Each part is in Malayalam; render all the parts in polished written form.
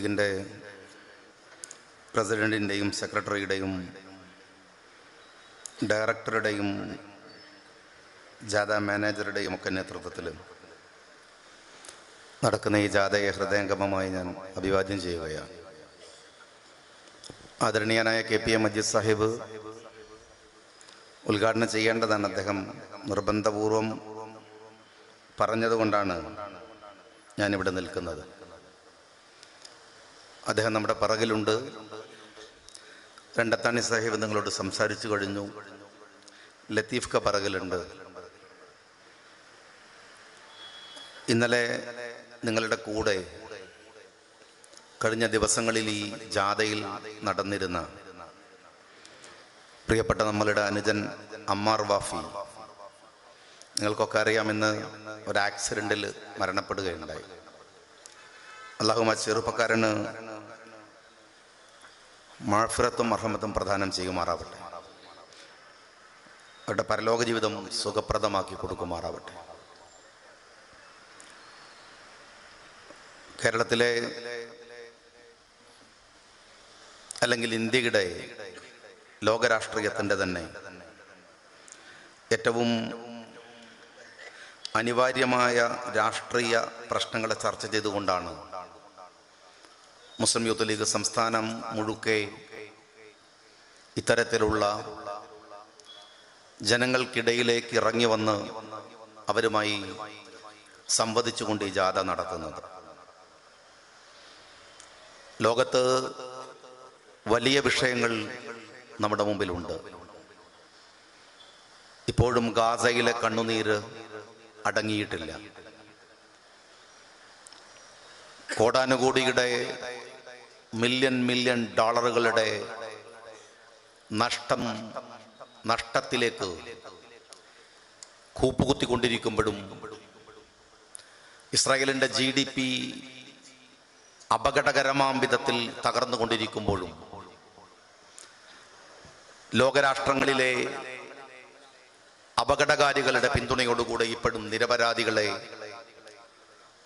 ലീഗിൻ്റെ പ്രസിഡൻറ്റിൻ്റെയും സെക്രട്ടറിയുടെയും ഡയറക്ടറുടെയും ജാഥ മാനേജറുടെയും ഒക്കെ നേതൃത്വത്തിൽ നടക്കുന്ന ഈ ജാഥയെ ഹൃദയംഗമമായി ഞാൻ അഭിവാദ്യം ചെയ്യുകയാണ്. ആദരണീയനായ KPA മജീദ് സാഹിബ് ഉദ്ഘാടനം ചെയ്യേണ്ടതാണ്. അദ്ദേഹം നിർബന്ധപൂർവം പറഞ്ഞതുകൊണ്ടാണ് ഞാനിവിടെ നിൽക്കുന്നത്. അദ്ദേഹം നമ്മുടെ പിറകിലുണ്ട്. രണ്ടത്താണി സാഹിബ് നിങ്ങളോട് സംസാരിച്ചു കഴിഞ്ഞു. ലത്തീഫ് ക പിറകിലുണ്ട്. ഇന്നലെ നിങ്ങളുടെ കൂടെ കഴിഞ്ഞ ദിവസങ്ങളിൽ ഈ ജാഥയിൽ നടന്നിരുന്ന പ്രിയപ്പെട്ട നമ്മളുടെ അനുജൻ അമ്മാർ വാഫി, നിങ്ങൾക്കൊക്കെ അറിയാം, ഇന്ന് ഒരു ആക്സിഡൻറ്റിൽ മരണപ്പെടുകയുണ്ടായി. അല്ലാഹു ആ ചെറുപ്പക്കാരന് മഅ്ഫിറത്തും മർഹമത്തും പ്രദാനം ചെയ്യുമാറാവട്ടെ. അവരുടെ പരലോക ജീവിതം സുഖപ്രദമാക്കി കൊടുക്കുമാറാവട്ടെ. കേരളത്തിലെ അല്ലെങ്കിൽ ഇന്ത്യയുടെ ലോകരാഷ്ട്രീയത്തിൻ്റെ തന്നെ ഏറ്റവും അനിവാര്യമായ രാഷ്ട്രീയ പ്രശ്നങ്ങളെ ചർച്ച ചെയ്തുകൊണ്ടാണ് മുസ്ലിം യൂത്ത് ലീഗ് സംസ്ഥാനം മുഴുക്കെ ഇത്തരത്തിലുള്ള ജനങ്ങൾക്കിടയിലേക്ക് ഇറങ്ങി വന്ന് അവരുമായി സംവദിച്ചുകൊണ്ട് ഈ ജാഥ നടത്തുന്നത്. ലോകത്ത് വലിയ വിഷയങ്ങൾ നമ്മുടെ മുമ്പിലുണ്ട്. ഇപ്പോഴും ഗാസയിലെ കണ്ണുനീര് അടങ്ങിയിട്ടില്ല. കോടാനുകോടിയുടെ മില്യൺ ഡോളറുകളുടെ നഷ്ടത്തിലേക്ക് കൂപ്പുകുത്തിക്കൊണ്ടിരിക്കുമ്പോഴും ഇസ്രായേലിൻ്റെ GDP അപകടകരമാം വിധത്തിൽ തകർന്നുകൊണ്ടിരിക്കുമ്പോഴും ലോകരാഷ്ട്രങ്ങളിലെ അപകടകാരികളുടെ പിന്തുണയോടുകൂടെ ഇപ്പോഴും നിരപരാധികളെ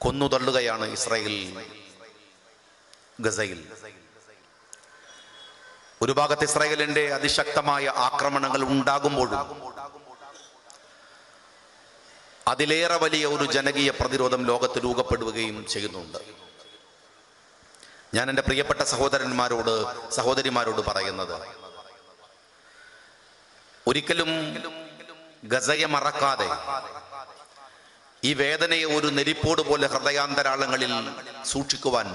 കൊന്നുതള്ളുകയാണ് ഇസ്രായേൽ ഗസയിൽ. ഒരു ഭാഗത്ത് ഇസ്രായേലിന്റെ അതിശക്തമായ ആക്രമണങ്ങൾ ഉണ്ടാകുമ്പോഴും അതിലേറെ വലിയ ഒരു ജനകീയ പ്രതിരോധം ലോകത്ത് രൂപപ്പെടുകയും ചെയ്യുന്നുണ്ട്. ഞാൻ എൻ്റെ പ്രിയപ്പെട്ട സഹോദരിമാരോട് പറയുന്നത്, ഒരിക്കലും ഗസയെ മറക്കാതെ ഈ വേദനയെ ഒരു നെരിപ്പോട് പോലെ ഹൃദയാന്തരാളങ്ങളിൽ സൂക്ഷിക്കുവാൻ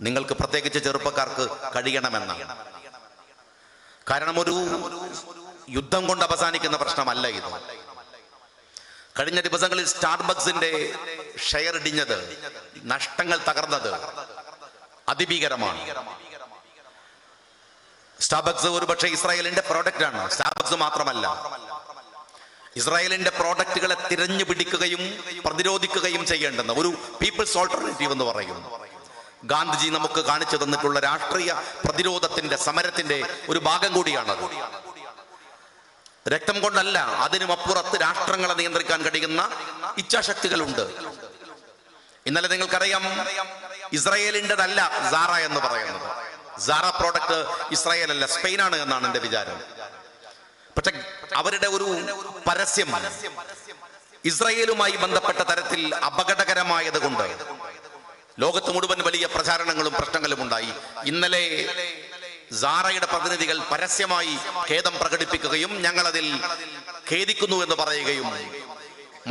നിങ്ങൾക്ക്, പ്രത്യേകിച്ച് ചെറുപ്പക്കാർക്ക്, കഴിയണമെന്നാണ്. കാരണം ഒരു യുദ്ധം കൊണ്ട് അവസാനിക്കുന്ന പ്രശ്നമല്ല ഇത്. കഴിഞ്ഞ ദിവസങ്ങളിൽ സ്റ്റാർബക്സിന്റെ ഷെയർ ഇടിഞ്ഞത്, നഷ്ടങ്ങൾ തകർന്നത് അതിഭീകരമാണ്. സ്റ്റാർബക്സ് ഒരുപക്ഷെ ഇസ്രായേലിന്റെ പ്രോഡക്റ്റ് ആണ്. സ്റ്റാർബക്സ് മാത്രമല്ല, ഇസ്രായേലിന്റെ പ്രോഡക്റ്റുകളെ തിരഞ്ഞു പിടിക്കുകയും പ്രതിരോധിക്കുകയും ചെയ്യേണ്ടുന്ന ഒരു പീപ്പിൾസ് ഓൾട്ടർനേറ്റീവ് എന്ന് പറയും. ഗാന്ധിജി നമുക്ക് കാണിച്ചു തന്നിട്ടുള്ള രാഷ്ട്രീയ പ്രതിരോധത്തിന്റെ, സമരത്തിന്റെ ഒരു ഭാഗം കൂടിയാണത്. രക്തം കൊണ്ടല്ല, അതിനുമപ്പുറത്ത് രാഷ്ട്രങ്ങളെ നിയന്ത്രിക്കാൻ കഴിയുന്ന ഇച്ഛാശക്തികളുണ്ട്. ഇന്നലെ നിങ്ങൾക്കറിയാം, ഇസ്രായേലിൻ്റെതല്ല സാറ എന്ന് പറയുന്നത്. സാറ പ്രോഡക്റ്റ് ഇസ്രായേൽ അല്ല, സ്പെയിനാണ് എന്നാണ് എൻ്റെ വിചാരം. പക്ഷെ അവരുടെ ഒരു പരസ്യം ഇസ്രായേലുമായി ബന്ധപ്പെട്ട തരത്തിൽ അപകടകരമായത് കൊണ്ട് ലോകത്ത് മുഴുവൻ വലിയ പ്രചാരണങ്ങളും പ്രശ്നങ്ങളും ഉണ്ടായി. ഇന്നലെ സാറയുടെ പ്രതിനിധികൾ പരസ്യമായി ഖേദം പ്രകടിപ്പിക്കുകയും ഞങ്ങളതിൽ ഖേദിക്കുന്നു എന്ന് പറയുകയും,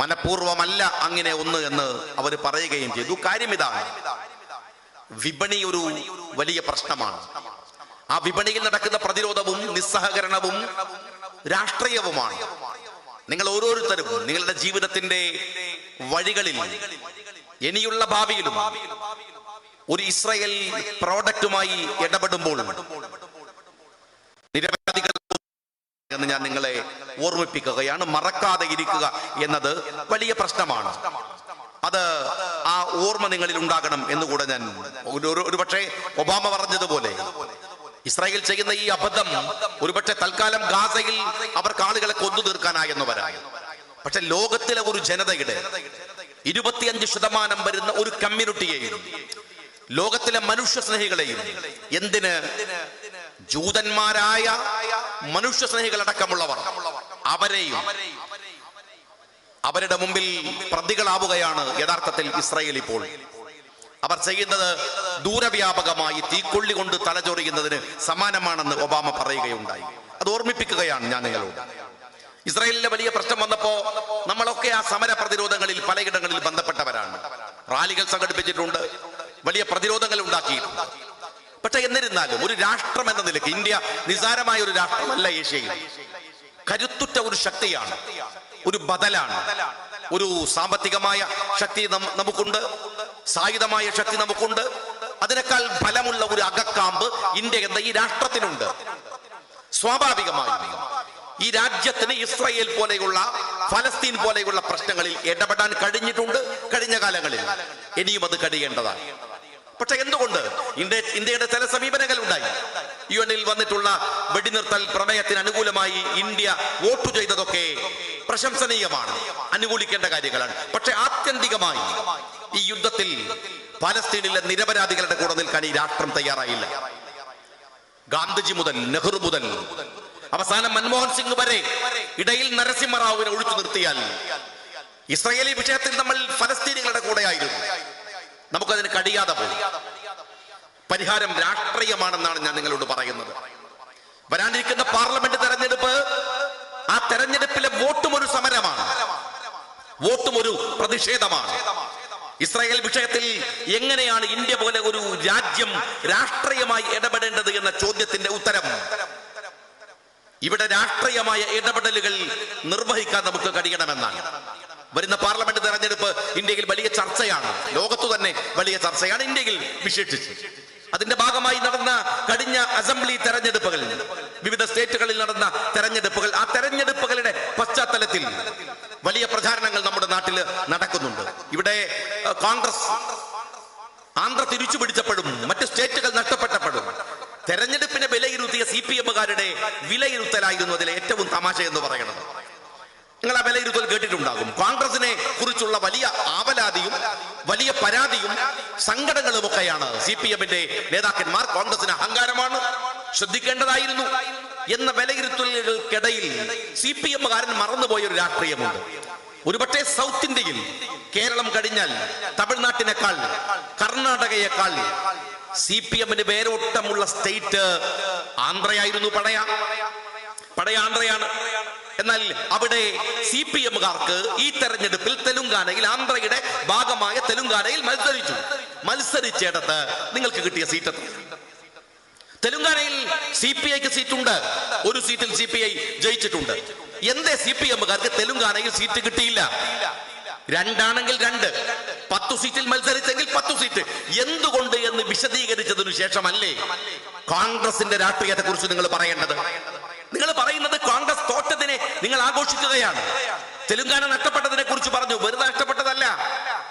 മനഃപൂർവ്വമല്ല അങ്ങനെ ഒന്ന് എന്ന് അവർ പറയുകയും ചെയ്തു. കാര്യം ഇതാണ്, വിപണി ഒരു വലിയ പ്രശ്നമാണ്. ആ വിപണിയിൽ നടക്കുന്ന പ്രതിരോധവും നിസ്സഹകരണവും രാഷ്ട്രീയവുമാണ്. നിങ്ങൾ ഓരോരുത്തരും നിങ്ങളുടെ ജീവിതത്തിന്റെ വഴികളിൽ ഇനിയുള്ള ഭാവിയിലും ഒരു ഇസ്രായേൽ പ്രോഡക്റ്റുമായി ഇടപെടുമ്പോൾ നിരവധികൾ എന്ന് ഞാൻ നിങ്ങളെ ഓർമ്മിപ്പിക്കുകയാണ്. മറക്കാതെ ഇരിക്കുക എന്നത് വലിയ പ്രശ്നമാണ്. അത് ആ ഓർമ്മ നിങ്ങളിൽ ഉണ്ടാകണം എന്നുകൂടെ ഞാൻ, ഒരുപക്ഷെ ഒബാമ പറഞ്ഞതുപോലെ ഇസ്രായേൽ ചെയ്യുന്ന ഈ അബദ്ധം ഒരുപക്ഷെ തൽക്കാലം ഗാസയിൽ അവർക്ക് ആളുകളെ കൊന്നു തീർക്കാനായെന്ന് വരാം. പക്ഷെ ലോകത്തിലെ ഒരു ജനതയുടെ 25% വരുന്ന ഒരു കമ്മ്യൂണിറ്റിയെയും ലോകത്തിലെ മനുഷ്യ സ്നേഹികളെയും, എന്തിന് ജൂതന്മാരായ മനുഷ്യ സ്നേഹികളടക്കമുള്ളവർ, അവരെയും അവരുടെ മുമ്പിൽ പ്രതികളാവുകയാണ് യഥാർത്ഥത്തിൽ ഇസ്രായേൽ. ഇപ്പോൾ അവർ ചെയ്യുന്നത് ദൂരവ്യാപകമായി തീക്കൊള്ളി കൊണ്ട് തലചൊറിയുന്നതിന് സമാനമാണെന്ന് ഒബാമ പറയുകയുണ്ടായി. അത് ഓർമ്മിപ്പിക്കുകയാണ് ഞാൻ നിങ്ങളോട്. ഇസ്രായേലിലെ വലിയ പ്രശ്നം വന്നപ്പോ നമ്മളൊക്കെ ആ സമര പ്രതിരോധങ്ങളിൽ പലയിടങ്ങളിൽ ബന്ധപ്പെട്ടവരാണ്. റാലികൾ സംഘടിപ്പിച്ചിട്ടുണ്ട്, വലിയ പ്രതിരോധങ്ങൾ ഉണ്ടാക്കിയിട്ടുണ്ട്. പക്ഷെ എന്നിരുന്നാലും ഒരു രാഷ്ട്രം എന്ന നിലയ്ക്ക് ഇന്ത്യ നിസാരമായ ഒരു രാഷ്ട്രമല്ല. ഏഷ്യയിൽ കരുത്തുറ്റ ഒരു ശക്തിയാണ്, ഒരു ബദലാണ്. ഒരു സാമ്പത്തികമായ ശക്തി നമുക്കുണ്ട്, സായുധമായ ശക്തി നമുക്കുണ്ട്. അതിനേക്കാൾ ഫലമുള്ള ഒരു അകക്കാമ്പ് ഇന്ത്യ എന്ന ഈ രാഷ്ട്രത്തിനുണ്ട്. സ്വാഭാവികമായും ഈ രാജ്യത്തിന് ഇസ്രായേൽ പോലെയുള്ള, ഫലസ്തീൻ പോലെയുള്ള പ്രശ്നങ്ങളിൽ ഇടപെടാൻ കഴിഞ്ഞിട്ടുണ്ട് കഴിഞ്ഞ കാലങ്ങളിൽ. ഇനിയും അത് കഴിയേണ്ടതാണ്. പക്ഷെ എന്തുകൊണ്ട് ഇന്ത്യയുടെ ചില സമീപനങ്ങൾ ഉണ്ടായി. UN വന്നിട്ടുള്ള വെടിനിർത്തൽ പ്രമേയത്തിന് അനുകൂലമായി ഇന്ത്യ വോട്ട് ചെയ്തതൊക്കെ പ്രശംസനീയമാണ്, അനുകൂലിക്കേണ്ട കാര്യങ്ങളാണ്. പക്ഷെ ആത്യന്തികമായി ഈ യുദ്ധത്തിൽ ഫലസ്തീനിലെ നിരപരാധികളുടെ കൂടെ നിൽക്കാൻ ഈ രാഷ്ട്രം തയ്യാറായില്ല. ഗാന്ധിജി മുതൽ നെഹ്റു മുതൽ അവസാനം മൻമോഹൻ സിംഗ് വരെ, ഇടയിൽ നരസിംഹറാവുവിനെ ഒഴിച്ചു നിർത്തിയാൽ ഇസ്രായേലി വിഷയത്തിൽ നമ്മൾ ഫലസ്തീനികളുടെ കൂടെയായിരുന്നു. നമുക്കതിന് കഴിയാതെ പോയി. പരിഹാരം രാഷ്ട്രീയമാണെന്നാണ് ഞാൻ നിങ്ങളോട് പറയുന്നത്. വരാനിരിക്കുന്ന പാർലമെന്റ് തെരഞ്ഞെടുപ്പ്, ആ തെരഞ്ഞെടുപ്പിലെ വോട്ടും ഒരു സമരമാണ്, വോട്ടും ഒരു പ്രതിഷേധമാണ്. ഇസ്രായേൽ വിഷയത്തിൽ എങ്ങനെയാണ് ഇന്ത്യ പോലെ ഒരു രാജ്യം രാഷ്ട്രീയമായി ഇടപെടേണ്ടത് എന്ന ചോദ്യത്തിന്റെ ഉത്തരം ഇവിടെ രാഷ്ട്രീയമായ ഇടപെടലുകൾ നിർവഹിക്കാൻ നമുക്ക് കഴിയണമെന്നാണ്. വരുന്ന പാർലമെന്റ് തെരഞ്ഞെടുപ്പ് ഇന്ത്യയിൽ വലിയ ചർച്ചയാണ്, ലോകത്തു തന്നെ വലിയ ചർച്ചയാണ്, ഇന്ത്യയിൽ വിശേഷിച്ച്. അതിന്റെ ഭാഗമായി നടന്ന കഴിഞ്ഞ അസംബ്ലി തെരഞ്ഞെടുപ്പുകൾ, വിവിധ സ്റ്റേറ്റുകളിൽ നടന്ന തെരഞ്ഞെടുപ്പുകൾ, ആ തെരഞ്ഞെടുപ്പുകളുടെ പശ്ചാത്തലത്തിൽ വലിയ പ്രചാരണങ്ങൾ നമ്മുടെ നാട്ടിൽ നടക്കുന്നുണ്ട്. ഇവിടെ കോൺഗ്രസ് ആന്ധ്ര തിരിച്ചു പിടിച്ചപ്പോഴും മറ്റ് സ്റ്റേറ്റുകൾ നഷ്ടപ്പെട്ടപ്പോഴും തെരഞ്ഞെടുപ്പിനെ വിലയിരുത്തിയ CPM-കാരുടെ വിലയിരുത്തലായിരുന്നു അതിലെ ഏറ്റവും തമാശ എന്ന് പറയുന്നത്. നിങ്ങൾ ആ വിലയിരുത്തൽ കേട്ടിട്ടുണ്ടാകും. കോൺഗ്രസിനെ കുറിച്ചുള്ള വലിയ ആവലാതിയും വലിയ പരാതിയും സങ്കടങ്ങളും ഒക്കെയാണ് CPM-ന്റെ നേതാക്കന്മാർ. കോൺഗ്രസിന് അഹങ്കാരമാണ്, ശ്രദ്ധിക്കേണ്ടതായിരുന്നു എന്ന വിലയിരുത്തലുകൾക്കിടയിൽ CPM-കാരൻ മറന്നുപോയ ഒരു രാഷ്ട്രീയമുണ്ട്. ഒരുപക്ഷെ സൗത്ത് ഇന്ത്യയിൽ കേരളം കഴിഞ്ഞാൽ തമിഴ്നാട്ടിനേക്കാൾ, കർണാടകയേക്കാൾ CPM-ന് വേരോട്ടമുള്ള സ്റ്റേറ്റ് ആന്ധ്രയായിരുന്നു. പഴയ ആന്ധ്രയാണ്. എന്നാൽ അവിടെ CPM-കാർക്ക് ഈ തെരഞ്ഞെടുപ്പിൽ തെലുങ്കാനയിൽ, ആന്ധ്രയുടെ ഭാഗമായ തെലുങ്കാനയിൽ മത്സരിച്ചിടത്ത് നിങ്ങൾക്ക് കിട്ടിയ സീറ്റ്, തെലുങ്കാനയിൽ CPI-ക്ക് സീറ്റുണ്ട്, ഒരു സീറ്റിൽ CPI ജയിച്ചിട്ടുണ്ട്. എന്തേ CPM-കാർക്ക് തെലുങ്കാനയിൽ സീറ്റ് കിട്ടിയില്ല? രണ്ടാണെങ്കിൽ 2, 10 സീറ്റിൽ മത്സരിച്ചെങ്കിൽ 10 സീറ്റ്. എന്തുകൊണ്ട് എന്ന് വിശദീകരിച്ചതിനു ശേഷമല്ലേ കോൺഗ്രസിന്റെ രാഷ്ട്രീയത്തെ കുറിച്ച് നിങ്ങൾ പറയേണ്ടത്? നിങ്ങൾ പറയുന്നത് കോൺഗ്രസ് തോറ്റതിനെ നിങ്ങൾ ആഘോഷിക്കുകയാണ്. തെലുങ്കാന നഷ്ടപ്പെട്ടതിനെ കുറിച്ച് പറഞ്ഞു, വെറുതെ നഷ്ടപ്പെട്ടതല്ല.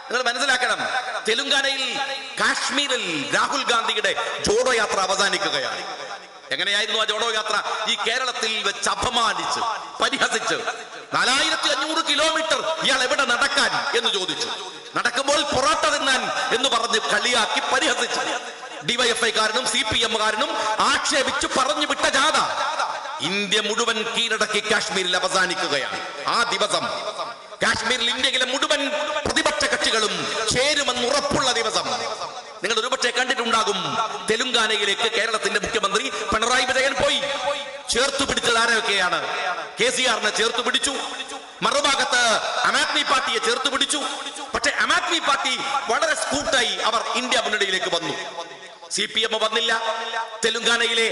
നിങ്ങൾ മനസ്സിലാക്കണം, തെലുങ്കാനയിൽ, കാശ്മീരിൽ രാഹുൽ ഗാന്ധിയുടെ ജോഡോ യാത്ര അവസാനിക്കുകയാണ്. എങ്ങനെയായിരുന്നു ആ ജോഡോ യാത്ര? ഈ കേരളത്തിൽ വെച്ച് അപമാനിച്ച്, പരിഹസിച്ച്, 4500 കിലോമീറ്റർ ഇയാൾ എവിടെ നടക്കാൻ എന്ന് ചോദിച്ചു. നടക്കുമ്പോൾ പൊറോട്ട തിന്നാൻ എന്ന് പറഞ്ഞ് കളിയാക്കി പരിഹസിച്ചു. DYFI-കാരനും CPM-കാരനും ആക്ഷേപിച്ചു പറഞ്ഞു വിട്ട ജാഥ ഇന്ത്യ മുഴുവൻ കീഴടക്കി കാശ്മീരിൽ അവസാനിക്കുകയാണ്. ആ ദിവസം കാശ്മീരിൽ ഇന്ത്യയിലെ മുഴുവൻ പ്രതിപക്ഷ കക്ഷികളും ചേരുമെന്ന് ഉറപ്പുള്ള ദിവസം. നിങ്ങൾ ഒരുപക്ഷെ കണ്ടിട്ടുണ്ടാകും, തെലുങ്കാനയിലേക്ക് കേരളത്തിന്റെ മുഖ്യമന്ത്രി പിണറായി വിജയൻ പോയി. ചേർത്തു പിടിച്ചത് ആരൊക്കെയാണ്? KCR-നെ ചേർത്തു പിടിച്ചു, മറുഭാഗത്ത് ആം ആദ്മി പാർട്ടിയെ ചേർത്ത് പിടിച്ചു. പക്ഷെ ആം ആദ്മി പാർട്ടി വളരെ സ്കൂട്ടായി അവർ ഇന്ത്യ മുന്നണിയിലേക്ക് വന്നു. CPM വന്നില്ല, തെലുങ്കാനയിലെ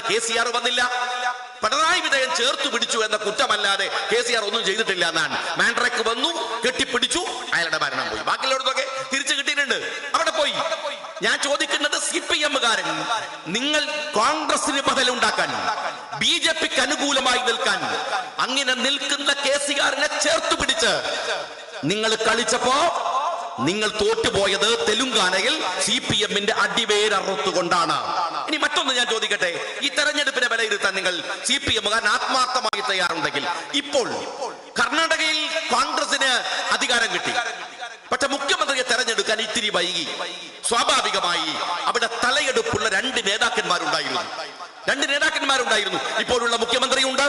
KCR വന്നില്ല. പിണറായി വിജയൻ ചേർത്ത് പിടിച്ചു എന്ന കുറ്റമല്ലാതെ KCR ഒന്നും ചെയ്തിട്ടില്ല എന്നാണ്. മാൻഡ്രക്ക് വന്നു, കെട്ടിപ്പിടിച്ചു, അയാളുടെ ഭരണം പോയി. ബാക്കിയുള്ളവർക്കൊക്കെ തിരിച്ചു കിട്ടിയിട്ടുണ്ട്, അവിടെ പോയി. ഞാൻ ചോദിക്കുന്നത്, CPM-കാരൻ നിങ്ങൾ കോൺഗ്രസിന് ബദലുണ്ടാക്കാൻ, BJP-ക്ക് അനുകൂലമായി നിൽക്കാൻ, അങ്ങനെ നിൽക്കുന്ന KCR-നെ ചേർത്ത് പിടിച്ച് നിങ്ങൾ കളിച്ചപ്പോ നിങ്ങൾ തോറ്റുപോയത് തെലുങ്കാനയിൽ CPM-ന്റെ അടിവേരറുത്തുകൊണ്ടാണ്. ഇനി മറ്റൊന്ന് ഞാൻ ചോദിക്കട്ടെ, ഈ തെരഞ്ഞെടുപ്പിനെ വിലയിരുത്താൻ നിങ്ങൾ CPM-കാരൻ ആത്മാർത്ഥമായി തയ്യാറുണ്ടെങ്കിൽ, ഇപ്പോൾ കർണാടകയിൽ കോൺഗ്രസിന് അധികാരം കിട്ടി, പക്ഷെ മുഖ്യമന്ത്രിയെ തെരഞ്ഞെടുക്കാൻ ഇത്തിരി വൈകി. സ്വാഭാവികമായി അവിടെ തലയെടുപ്പുള്ള രണ്ട് നേതാക്കന്മാരുണ്ടായിരുന്നു. ഇപ്പോഴുള്ള മുഖ്യമന്ത്രിയുണ്ട്,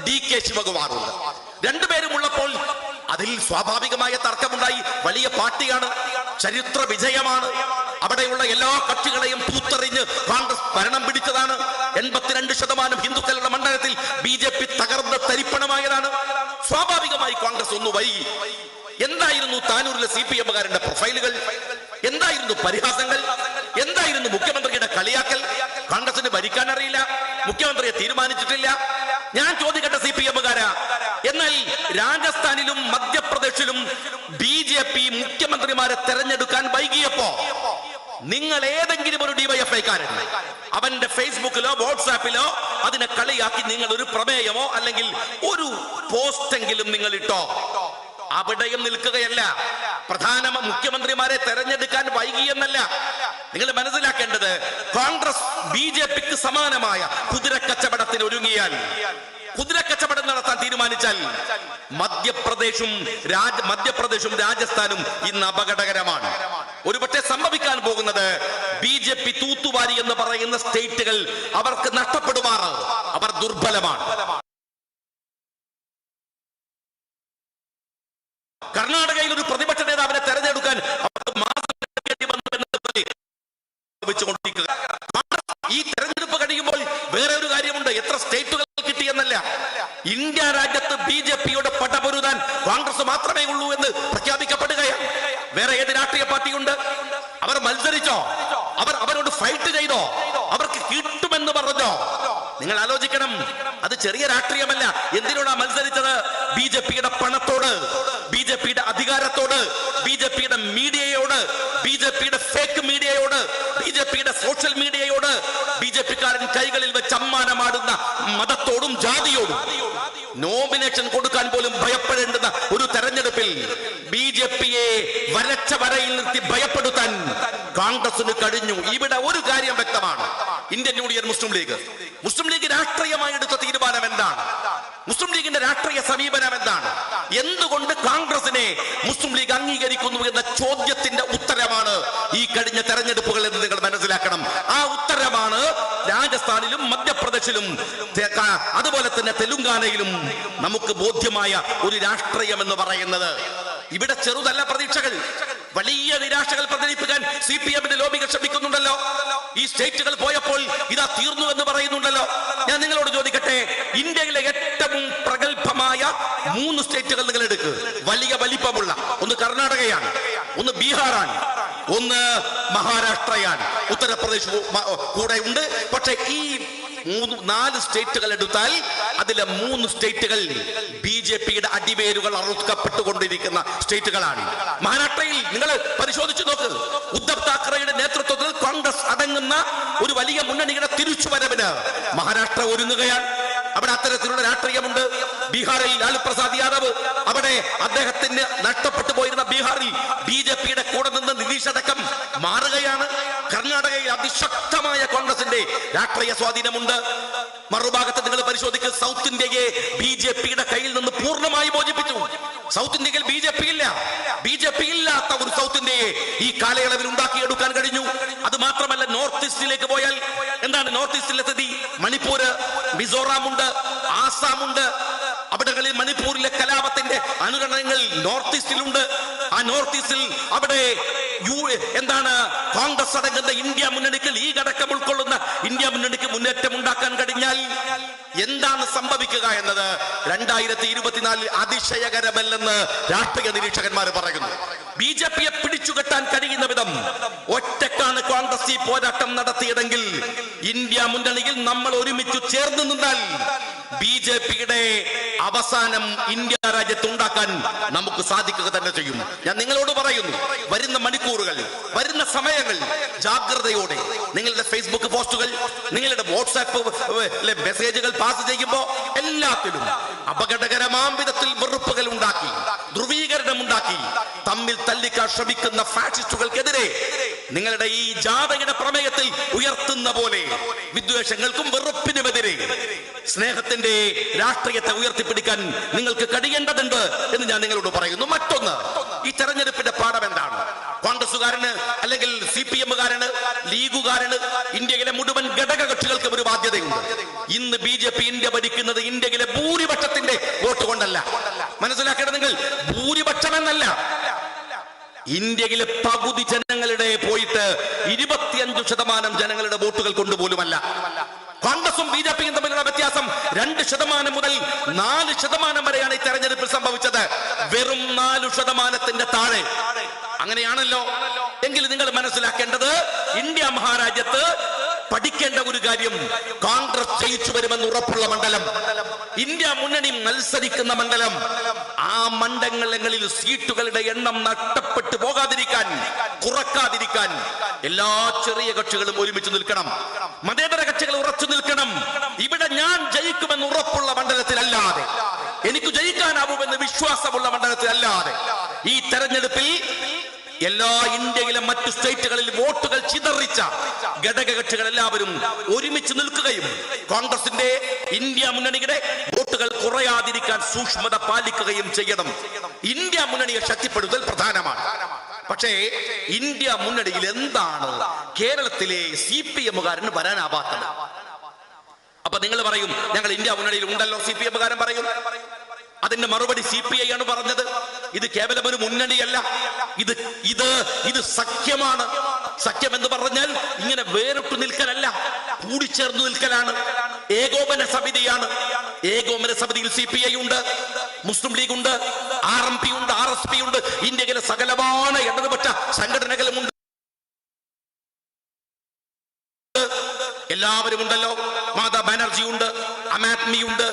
DK ശിവകുമാറുണ്ട്. രണ്ടുപേരും ഉള്ളപ്പോൾ അതിൽ സ്വാഭാവികമായ തർക്കമുണ്ടായി. വലിയ പാർട്ടിയാണ്, ചരിത്ര വിജയമാണ്. അവിടെയുള്ള എല്ലാ കക്ഷികളെയും തൂത്തെറിഞ്ഞ് കോൺഗ്രസ് ഭരണം പിടിച്ചതാണ്. 82% ഹിന്ദുക്കളുടെ മണ്ഡലത്തിൽ BJP തകർന്ന് തരിപ്പണമായതാണ്. സ്വാഭാവികമായി കോൺഗ്രസ് ഒന്ന് വൈകി. എന്തായിരുന്നു താനൂരിലെ CPM-കാരന്റെ പ്രൊഫൈലുകൾ? എന്തായിരുന്നു പരിഹാസങ്ങൾ? എന്തായിരുന്നു മുഖ്യമന്ത്രിയുടെ കളിയാക്കൽ? കോൺഗ്രസിന് ഭരിക്കാൻ അറിയില്ല, മുഖ്യമന്ത്രിയെ തീരുമാനിച്ചിട്ടില്ല. ഞാൻ ചോദിക്കട്ടെ CPM-കാരാ, എന്നാൽ രാജസ്ഥാനിലും മധ്യപ്രദേശിലും BJP മുഖ്യമന്ത്രിമാരെ തെരഞ്ഞെടുക്കാൻ വൈകിയപ്പോ നിങ്ങൾ ഏതെങ്കിലും ഒരു DYFI-കാരൻ അവന്റെ ഫേസ്ബുക്കിലോ വാട്സാപ്പിലോ അതിനെ കളിയാക്കി നിങ്ങൾ ഒരു പ്രമേയമോ അല്ലെങ്കിൽ ഒരു പോസ്റ്റെങ്കിലും നിങ്ങൾ ഇട്ടോ? അവിടെയും നിൽക്കുകയല്ല. പ്രധാന മുഖ്യമന്ത്രിമാരെ തെരഞ്ഞെടുക്കാൻ വൈകിയെന്നല്ല. നിങ്ങൾ മനസ്സിലാക്കേണ്ടത്, കോൺഗ്രസ് BJP-ക്ക് സമാനമായ കുതിരക്കച്ചവടത്തിന് ഒരുങ്ങിയാൽ, കുതിരക്കച്ചവടം നടത്താൻ തീരുമാനിച്ചാൽ മധ്യപ്രദേശും രാജസ്ഥാനും ഇന്ന് അപകടകരമാണ്. ഒരുപക്ഷെ സംഭവിക്കാൻ പോകുന്നത് BJP തൂത്തുവാരി എന്ന് പറയുന്ന സ്റ്റേറ്റുകൾ അവർക്ക് നഷ്ടപ്പെടുമാറ്. അവർ ദുർബലമാണ്. കർണാടകയിൽ ഒരു പ്രതിപക്ഷ നേതാവിനെ തെരഞ്ഞെടുക്കാൻ അവർക്ക് ഈ തെരഞ്ഞെടുപ്പ് കഴിയുമ്പോൾ വേറെ ഒരു കാര്യമുണ്ട്. എത്ര സ്റ്റേറ്റുകൾ കിട്ടിയെന്നല്ല, ഇന്ത്യ രാജ്യത്ത് BJP-യുടെ പടപൊരുതാൻ കോൺഗ്രസ് മാത്രമേ ഉള്ളൂ എന്ന് പ്രഖ്യാപിക്കപ്പെടുകയാണ്. വേറെ ഏത് രാഷ്ട്രീയ പാർട്ടിയുണ്ട്? അവർ മത്സരിച്ചോ? അവരോട് ഫൈറ്റ് ചെയ്തോ? അവർക്ക് കിട്ടുമെന്ന് പറഞ്ഞോ? നിങ്ങൾ ആലോചിക്കണം, അത് ചെറിയ രാഷ്ട്രീയമല്ല. എന്തിനോടാ മത്സരിച്ചത്? BJP-യുടെ പണത്തോട്, BJP-യുടെ അധികാരത്തോട്, BJP-യുടെ മീഡിയയോട്, BJP-യുടെ ഫേക്ക് മീഡിയയോട്, BJP-യുടെ സോഷ്യൽ മീഡിയയോട്, BJP-കാരൻ കൈകളിൽ വെച്ച് അമ്മാനമാടുന്ന മതത്തോടും ജാതിയോടും. നോമിനേഷൻ കൊടുക്കാൻ പോലും ഭയപ്പെടേണ്ടുന്ന ഒരു തെരഞ്ഞെടുപ്പിൽ BJP-യെ വരച്ച വരയിൽ നിർത്തി ഭയപ്പെടുത്താൻ കോൺഗ്രസിന് കഴിഞ്ഞു. ഇവിടെ ഒരു കാര്യം വ്യക്തമാണ്. ഇന്ത്യൻ യൂണിയൻ മുസ്ലിം ലീഗ് രാഷ്ട്രീയമായി എടുത്ത തീരുമാനം എന്താണ്? മുസ്ലിം ലീഗിന്റെ രാഷ്ട്രീയ സമീപനം എന്താണ്? എന്തുകൊണ്ട് കോൺഗ്രസിനെ മുസ്ലിം ലീഗ് അംഗീകരിക്കുന്നു എന്ന ചോദ്യത്തിന്റെ ഉത്തരമാണ് ഈ കഴിഞ്ഞ തെരഞ്ഞെടുപ്പുകൾ എന്ന് നിങ്ങൾ മനസ്സിലാക്കണം. ആ ഉത്തരമാണ് രാജസ്ഥാനിലും മധ്യപ്രദേശിലും അതുപോലെ തന്നെ തെലുങ്കാനയിലും നമുക്ക് ബോധ്യമായ ഒരു രാഷ്ട്രീയം എന്ന് പറയുന്നത്. ഇവിടെ ചെറുതല്ല പ്രതീക്ഷകൾ, വലിയ നിരാശകൾ പ്രചരിപ്പിക്കാൻ CPM-ന്റെ ലോബികൾ ശ്രമിക്കുന്നുണ്ടല്ലോ. ഈ സ്റ്റേറ്റുകൾ പോയപ്പോൾ ഇതാ തീർന്നു എന്ന് പറയുന്നുണ്ടല്ലോ. ഞാൻ നിങ്ങളോട് ചോദിക്കട്ടെ, ഇന്ത്യയിലെ ഏറ്റവും പ്രഗത്ഭമായ 3 സ്റ്റേറ്റുകൾ നിങ്ങൾ എടുക്കുക. വലിയ വലിപ്പമുള്ള ഒന്ന് കർണാടകയാണ്, ഒന്ന് ബീഹാറാണ്, ഒന്ന് മഹാരാഷ്ട്രയാണ്. ഉത്തർപ്രദേശ് കൂടെ ഉണ്ട്. പക്ഷെ ഈ 4 സ്റ്റേറ്റുകൾ എടുത്താൽ അതിലെ 3 സ്റ്റേറ്റുകൾ BJP-യുടെ അടിവേരുകൾ അറുക്കപ്പെട്ടുകൊണ്ടിരിക്കുന്ന സ്റ്റേറ്റുകളാണ്. മഹാരാഷ്ട്രയിൽ നിങ്ങൾ പരിശോധിച്ചു നോക്ക്. ഉദ്ധവ് താക്കറെയുടെ നേതൃത്വത്തിൽ കോൺഗ്രസ് അടങ്ങുന്ന ഒരു വലിയ മുന്നണിയുടെ തിരിച്ചുവരവിന് മഹാരാഷ്ട്ര ഒരുങ്ങുകയാണ്. അവിടെ അത്തരത്തിലുള്ള രാഷ്ട്രീയമുണ്ട്. ബീഹാറിൽ ലാലു പ്രസാദ് യാദവ്, അവിടെ അദ്ദേഹത്തിന് നഷ്ടപ്പെട്ടു പോയിരുന്ന ബീഹാറിൽ BJP-യുടെ കൂടെ നിന്ന് നിതീഷ് അടക്കം മാറുകയാണ്. കർണാടകയിൽ അതിശക്തമായ കോൺഗ്രസിന്റെ രാഷ്ട്രീയ സ്വാധീനമുണ്ട്. മറുഭാഗത്ത് നിങ്ങൾ പരിശോധിക്കുക, സൗത്ത് ഇന്ത്യയെ BJP-യുടെ കയ്യിൽ നിന്ന് പൂർണ്ണമായി മോചിപ്പിച്ചു. സൗത്ത് ഇന്ത്യയിൽ BJP ഇല്ലാത്ത ഒരു സൗത്ത് ഇന്ത്യയെ ഈ കാലയളവിൽ ഉണ്ടാക്കിയെടുക്കാൻ കഴിഞ്ഞു. അത് മാത്രമല്ല, നോർത്ത് ഈസ്റ്റിലേക്ക് പോയാൽ എന്താണ് നോർത്ത് ഈസ്റ്റിലെ സ്ഥിതി? മണിപ്പൂര്, മിസോറാം ഉണ്ട്, ആസാമുണ്ട്. അവിടങ്ങളിൽ മണിപ്പൂരിലെ കലാപത്തിന്റെ അനുരണനങ്ങൾ നോർത്ത് ഈസ്റ്റിലുണ്ട്. ആ നോർത്ത് ഈസ്റ്റിൽ അവിടെ കോൺഗ്രസ് അടങ്ങുന്ന ഇന്ത്യ മുന്നണിക്ക്, ലീഗ് അടക്കം ഉൾക്കൊള്ളുന്ന ഇന്ത്യ മുന്നണിക്ക് മുന്നേറ്റം ഉണ്ടാക്കാൻ കഴിഞ്ഞാൽ എന്താണ് സംഭവിക്കുക എന്നത് 2024 അതിശയകരമല്ലെന്ന് രാഷ്ട്രീയ നിരീക്ഷകന്മാർ പറയുന്നു. BJP-യെ പിടിച്ചുകെട്ടാൻ കഴിയുന്ന വിധം ഒറ്റക്കാണ് കോൺഗ്രസ് ഈ പോരാട്ടം നടത്തിയതെങ്കിൽ ഇന്ത്യ മുന്നണിയിൽ നമ്മൾ ഒരുമിച്ച് ചേർന്ന് നിന്നാൽ BJP-യുടെ അവസാനം ഇന്ത്യ രാജ്യത്ത് ഉണ്ടാക്കാൻ നമുക്ക് സാധിക്കുക തന്നെ ചെയ്യും. ഞാൻ നിങ്ങളോട് പറയുന്നു, വരുന്ന മണിക്കൂറുകൾ, വരുന്ന സമയങ്ങൾ ജാഗ്രതയോടെ നിങ്ങളുടെ ഫേസ്ബുക്ക് പോസ്റ്റുകൾ, നിങ്ങളുടെ വാട്സാപ്പ് മെസ്സേജുകൾ പാസ് ചെയ്യുമ്പോൾ എല്ലാത്തിലും അപകടകരമാം വിധത്തിൽ വെറുപ്പുകൾ ഉണ്ടാക്കി, ധ്രുവീകരണം ഉണ്ടാക്കി തമ്മിൽ തല്ലിക്കാൻ ശ്രമിക്കുന്ന ഫാഷിസ്റ്റുകൾക്കെതിരെ നിങ്ങളുടെ ഈ ജാഥയുടെ പ്രമേയത്തിൽ ഉയർത്തുന്ന പോലെ വിദ്വേഷങ്ങൾക്കും വെറുപ്പിനുമെതിരെ സ്നേഹത്തിന്റെ രാഷ്ട്രീയത്തെ ഉയർത്തിപ്പിടിക്കാൻ നിങ്ങൾക്ക് കഴിയേണ്ടതുണ്ട് എന്ന് ഞാൻ നിങ്ങളോട് പറയുന്നു. മറ്റൊന്ന്, ഈ തെരഞ്ഞെടുപ്പിന്റെ പാഠം എന്താണ്? കോൺഗ്രസുകാരന് അല്ലെങ്കിൽ CPM എമ്മുകാരന്, ലീഗുകാരന്, ഇന്ത്യയിലെ മുഴുവൻ ഘടക കക്ഷികൾക്കും ഒരു ബാധ്യതയുണ്ട്. ഇന്ന് BJP ഇന്ത്യ ഭരിക്കുന്നത് ഇന്ത്യയിലെ ഭൂരിപക്ഷത്തിന്റെ വോട്ട് കൊണ്ടല്ല. മനസ്സിലാക്കേണ്ടത് നിങ്ങൾ, ഭൂരിപക്ഷം എന്നല്ല, ഇന്ത്യയിലെ പകുതി ജനങ്ങളുടെ പോയിട്ട് 25% ജനങ്ങളുടെ വോട്ടുകൾ കൊണ്ടുപോലുമല്ല. കോൺഗ്രസും BJPയും തമ്മിലുള്ള വ്യത്യാസം 2% മുതൽ 4% വരെയാണ് ഈ തെരഞ്ഞെടുപ്പിൽ സംഭവിച്ചത്. വെറും 4% താഴെ. അങ്ങനെയാണല്ലോ എങ്കിൽ നിങ്ങൾ മനസ്സിലാക്കേണ്ടത്, ഇന്ത്യ മഹാരാജ്യത്ത് പഠിക്കേണ്ട ഒരു കാര്യം, കോൺഗ്രസ് ജയിച്ചു വരുമെന്ന് ഉറപ്പുള്ള മണ്ഡലം, ഇന്ത്യ മുന്നണി മത്സരിക്കുന്ന മണ്ഡലം, ആ മണ്ഡലങ്ങളിൽ സീറ്റുകളുടെ എണ്ണം നഷ്ടപ്പെട്ടു പോകാതിരിക്കാൻ, കുറക്കാതിരിക്കാൻ എല്ലാ ചെറിയ കക്ഷികളും ഒരുമിച്ച് നിൽക്കണം. മതേതര കക്ഷികൾ ഉറച്ചു നിൽക്കണം. ഇവിടെ ഞാൻ ജയിക്കുമെന്ന് ഉറപ്പുള്ള മണ്ഡലത്തിലല്ലാതെ, എനിക്ക് ജയിക്കാനാവുമെന്ന് വിശ്വാസമുള്ള മണ്ഡലത്തിലല്ലാതെ ഈ തെരഞ്ഞെടുപ്പിൽ എല്ലാ ഇന്ത്യയിലെ മറ്റു സ്റ്റേറ്റുകളിൽ വോട്ടുകൾ ചിതറിച്ച ഘടക കക്ഷികൾ എല്ലാവരും ഒരുമിച്ച് നിൽക്കുകയും കോൺഗ്രസിന്റെ, ഇന്ത്യ മുന്നണിയുടെ വോട്ടുകൾ കുറയാതിരിക്കാൻ സൂക്ഷ്മത പാലിക്കുകയും ചെയ്യണം. ഇന്ത്യ മുന്നണിയെ ശക്തിപ്പെടുത്തൽ പ്രധാനമാണ്. പക്ഷേ ഇന്ത്യ മുന്നണിയിൽ എന്താണ് കേരളത്തിലെ CPM-കാരന് വരാനാവാത്തത്? അപ്പൊ നിങ്ങൾ പറയും, ഞങ്ങൾ ഇന്ത്യ മുന്നണിയിൽ ഉണ്ടല്ലോ, CPM-കാരൻ പറയും. അതിന്റെ മറുപടി CPI ആണ് പറഞ്ഞത്. ഇത് കേവലം ഒരു മുന്നണിയല്ല, ഇത് സഖ്യമാണ്. സഖ്യം എന്ന് പറഞ്ഞാൽ ഇങ്ങനെ വേറിട്ടു നിൽക്കലല്ല, കൂടിച്ചേർന്നു നിൽക്കലാണ്. ഏകോപന സമിതിയാണ്. ഏകോപന സമിതിയിൽ CPI ഉണ്ട്, മുസ്ലിം ലീഗ് ഉണ്ട്, RMP ഉണ്ട്, RSP ഉണ്ട്, ഇന്ത്യയിലെ സകലமான ഇടതുപക്ഷ സംഘടനകളുമുണ്ട്. എല്ലാവരും ഉണ്ടല്ലോ. മമതാ ബാനർജി ഉണ്ട്, ആം ആദ്മി ഉണ്ട്,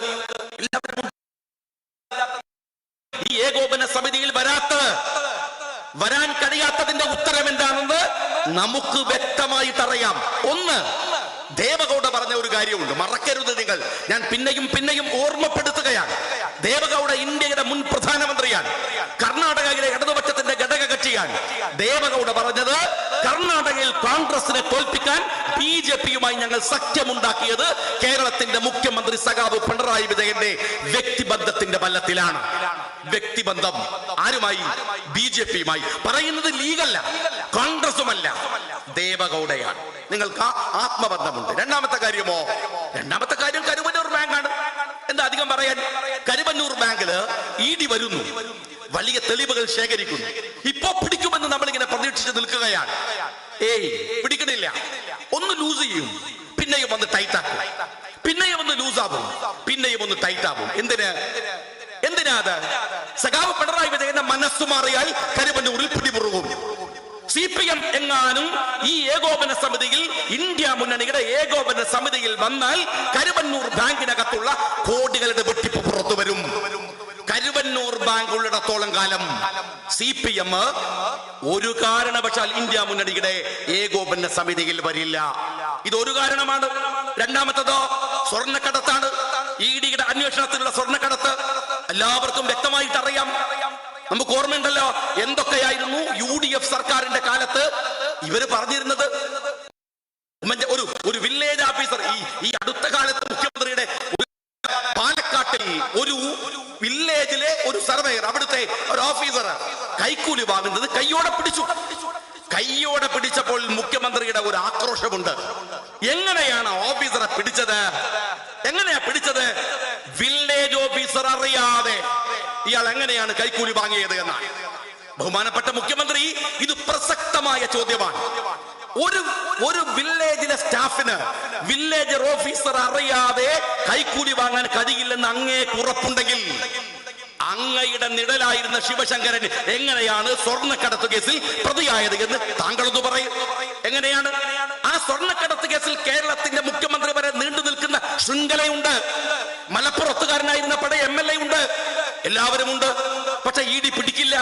എല്ലാവരും. ഈ ഏകോപന സമിതിയിൽ വരാൻ കഴിയാത്തതിന്റെ ഉത്തരം എന്താണെന്ന് നമുക്ക് വ്യക്തമായിട്ട് അറിയാം. ഒന്ന്, ദേവഗൌഡ പറഞ്ഞ ഒരു കാര്യമുണ്ട്, മറക്കരുത് നിങ്ങൾ. ഞാൻ പിന്നെയും ഓർമ്മപ്പെടുത്തുകയാണ്. ദേവഗൌഡ ഇന്ത്യയുടെ മുൻ പ്രധാനമന്ത്രിയാണ്, കർണാടകയിലെ ഇടതുപക്ഷത്തിന്റെ ഘടക കക്ഷിയാണ്. ദേവഗൌഡ പറഞ്ഞത്, കർണാടകയിൽ കോൺഗ്രസിനെ തോൽപ്പിക്കാൻ BJPയുമായി ഞങ്ങൾ സഖ്യമുണ്ടാക്കിയത് കേരളത്തിന്റെ മുഖ്യമന്ത്രി സഖാവ് പിണറായി വിജയന്റെ വ്യക്തിബന്ധത്തിന്റെ ബലത്തിലാണ്. വ്യക്തിബന്ധം ആരുമായി? BJPയുമായി. പറയുന്നത് ലീഗല്ല, കോൺഗ്രസുമല്ല, ദേവഗൌഡയാണ്. നിങ്ങൾക്ക് ആത്മബന്ധമുണ്ട്. രണ്ടാമത്തെ കാര്യമോ? രണ്ടാമത്തെ കാര്യം കരുവന്നൂർ ബാങ്കാണ്. എന്താ അധികം പറയാൻ? കരുവന്നൂർ ബാങ്കില് ED വരുന്നു, വലിയ തെളിവുകൾ ശേഖരിക്കുന്നു. ഇപ്പോ പിടിക്കുമെന്ന് നമ്മളിങ്ങനെ പ്രതീക്ഷിച്ച് നിൽക്കുകയാണ്. പിടിക്കണില്ല. ഒന്ന് ലൂസ് ചെയ്യും, പിന്നെയും ഒന്ന് ടൈറ്റാക്കും, പിന്നെയും ഒന്ന് ലൂസാവും, പിന്നെയും ഒന്ന് ടൈറ്റാവും. എന്തിനാ അത്? സഖാവ് പിണറായി വിജയന്റെ മനസ്സു മാറിയാൽ കരുവന്നൂരിൽ പിടിമുറുകും. CPM എങ്ങാനും ഈ ഏകോപന സമിതിയിൽ, ഇന്ത്യ മുന്നണിയുടെ ഏകോപന സമിതിയിൽ വന്നാൽ കരുവന്നൂർ ബാങ്കിനകത്തുള്ള കോടികളുടെ വെട്ടിപ്പ് പുറത്തു വരും. കരുവന്നൂർ ബാങ്ക് ഉള്ളിടത്തോളം കാലം CPM ഒരു കാരണവശാൽ ഇന്ത്യ മുന്നണിയുടെ ഏകോപന സമിതിയിൽ വരില്ല. ഇതൊരു കാരണമാണ്. രണ്ടാമത്തതോ സ്വർണ്ണക്കടത്താണ്. EDയുടെ അന്വേഷണത്തിലുള്ള സ്വർണ്ണക്കടത്ത് എല്ലാവർക്കും വ്യക്തമായിട്ട് അറിയാം. നമുക്ക് ഓർമ്മയുണ്ടല്ലോ എന്തൊക്കെയായിരുന്നു UDF സർക്കാരിന്റെ കാലത്ത് ഇവര് പറഞ്ഞിരുന്നത്. ഒരു വില്ലേജ് ഓഫീസർ, ഈ അടുത്ത കാലത്ത് മുഖ്യമന്ത്രിയുടെ പാലക്കാട്ടിൽ ഒരു വില്ലേജിലെ ഒരു സർവേയർ, അവിടുത്തെ ഒരു ഓഫീസർ കൈക്കൂലി വാങ്ങുന്നത് കയ്യോടെ പിടിച്ചപ്പോൾ മുഖ്യമന്ത്രിയുടെ ഒരു ആക്രോശമുണ്ട്. എങ്ങനെയാണ് ഓഫീസറെ പിടിച്ചത്? വില്ലേജ് ഓഫീസർ അറിയാതെ ഇയാൾ എങ്ങനെയാണ് കൈക്കൂലി വാങ്ങിയത് എന്നാണ്. ബഹുമാനപ്പെട്ട മുഖ്യമന്ത്രി, ഇത് പ്രസക്തമായ ചോദ്യമാണ്. ഒരു വില്ലേജിലെ സ്റ്റാഫിന് വില്ലേജ് ഓഫീസർ അറിയാതെ കൈക്കൂലി വാങ്ങാൻ കഴിയില്ലെന്ന് അങ്ങേക്ക് ഉറപ്പുണ്ടെങ്കിൽ, അങ്ങയുടെ നിഴലായിരുന്ന ശിവശങ്കരൻ എങ്ങനെയാണ് സ്വർണ്ണക്കടത്ത് കേസിൽ പ്രതിയായത് എന്ന് താങ്കളൊന്ന് പറയും. എങ്ങനെയാണ്? ആ സ്വർണ്ണക്കടത്ത് കേസിൽ കേരളത്തിന്റെ മുഖ്യമന്ത്രി വരെ നീണ്ടു നിൽക്കുന്ന ശൃംഖലയുണ്ട്. മലപ്പുറത്തുകാരനായിരുന്ന പഴയ MLA ഉണ്ട്, എല്ലാവരും ഉണ്ട്. പക്ഷെ ED പിടിക്കില്ല.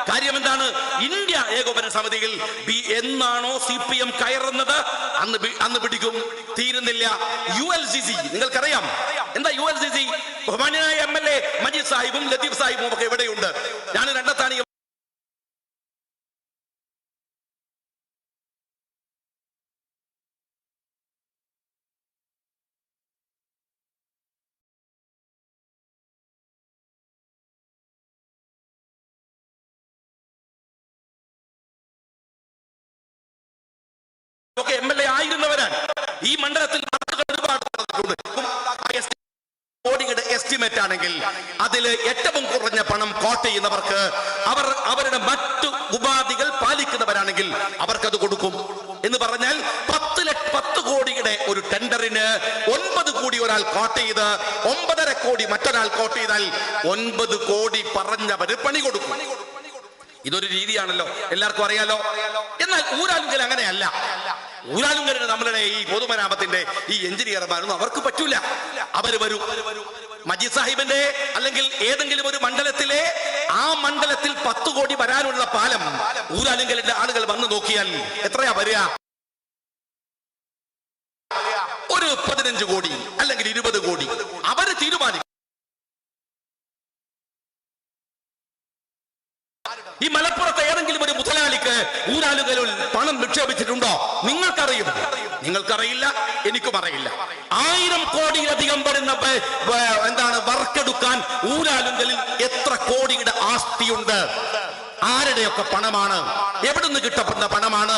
കാര്യം എന്താണ്? ഇന്ത്യ ഏകോപന സമിതിയിൽ എന്നാണോ CPM കയറുന്നത് അന്ന് പിടിക്കും. തീരുന്നില്ല. ULCC നിങ്ങൾക്കറിയാം. എന്താ ULCC? ബഹുമാന്യനായ MLA മജീദ് സാഹിബും ലത്തീഫ് സാഹിബും ഒക്കെ എവിടെയുണ്ട്? ഞാൻ രണ്ടത്താണ് ഒക്കെ MLA ആയിരുന്നവരാണ്. ഈ മണ്ഡലത്തിൽ ഒരുപാട് കോടിയുടെ എസ്റ്റിമേറ്റ് ആണെങ്കിൽ അതിൽ ഏറ്റവും കുറഞ്ഞ പണം കോട്ട് ചെയ്യുന്നവർക്ക് അവരുടെ മറ്റു ഉപാധികൾ പാലിക്കുന്നവരാണെങ്കിൽ അവർക്കത് കൊടുക്കും എന്ന് പറഞ്ഞാൽ 10 കോടിയുടെ ഒരു ടെൻഡറിന് 9 കോടി ഒരാൾ കോട്ട് ചെയ്ത് 9.5 കോടി മറ്റൊരാൾ കോട്ട് ചെയ്താൽ 9 കോടി പറഞ്ഞവര് പണി കൊടുക്കും. ഇതൊരു രീതിയാണല്ലോ, എല്ലാവർക്കും അറിയാലോ. എന്നാൽ ഊരാലുങ്കൽ അങ്ങനെയല്ല. ഊരാലുങ്കലിന് നമ്മളുടെ ഈ പൊതുമരാമത്തിന്റെ ഈ എഞ്ചിനീയർമാരൊന്നും അവർക്ക് പറ്റൂല. അവര് വരും മജീദ് സാഹിബിന്റെ അല്ലെങ്കിൽ ഏതെങ്കിലും ഒരു മണ്ഡലത്തിലെ ആ മണ്ഡലത്തിൽ 10 കോടി വരാനുള്ള പാലം ഊരാലുങ്കലിന്റെ ആളുകൾ വന്ന് നോക്കിയാൽ എത്രയാ വരിക? ഒരു 15 കോടി അല്ലെങ്കിൽ 20 കോടി അവര് തീരുമാനിക്കും. ഈ മലപ്പുറത്ത് ഏതെങ്കിലും ഒരു മുതലാളിക്ക് ഊരാലുകളിൽ പണം നിക്ഷേപിച്ചിട്ടുണ്ടോ? നിങ്ങൾക്കറിയില്ല, എനിക്കും അറിയില്ല. 1000 കോടിയിലധികം വരുന്ന വർക്കെടുക്കാൻ ഊരാലുകളിൽ എത്ര കോടിയുടെ ആസ്തിയുണ്ട്? ആരുടെയൊക്കെ പണമാണ്? എവിടുന്ന് കിട്ടപ്പെടുന്ന പണമാണ്?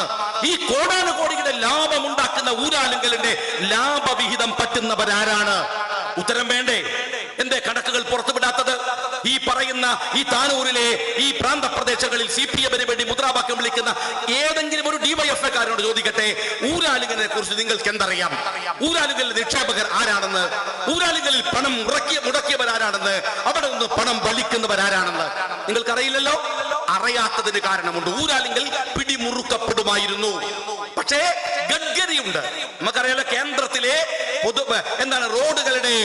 ഈ കോടാനുകോടിയുടെ ലാഭം ഉണ്ടാക്കുന്ന ഊരാലുങ്കലിന്റെ ലാഭവിഹിതം പറ്റുന്നവരാരാണ്? ഉത്തരം വേണ്ടേ? എന്തേ കണക്കുകൾ പുറത്തുവിടാത്തത്? ഈ പറയുന്ന ഈ താനൂരിലെ ഈ പ്രാന്തപ്രദേശങ്ങളിൽ CPM-ന് വേണ്ടി മുദ്രാവാക്യം വിളിക്കുന്ന ഏതെങ്കിലും ഒരു DYFക്കാരനോട് ചോദിക്കട്ടെ, ഊരാലുങ്കലിനെ കുറിച്ച് നിങ്ങൾക്ക് എന്തറിയാം? ഊരാലുങ്കലിലെ നിക്ഷേപകർ ആരാണെന്ന്, ഊരാലുങ്കലിൽ പണം മുടക്കിയവരാരാണെന്ന്, അവിടെ നിന്ന് പണം വലിക്കുന്നവരാരാണെന്ന് നിങ്ങൾക്കറിയില്ലല്ലോ. അറിയാത്തതിന് കാരണമുണ്ട്. ഊരാലുങ്കൽ പിടിമുറുക്കപ്പെടുമായിരുന്നു. പക്ഷേ ഗഡ്കരിയുണ്ട്, നമുക്കറിയാലോ, കേന്ദ്രത്തിലെ റോഡുകളുടെ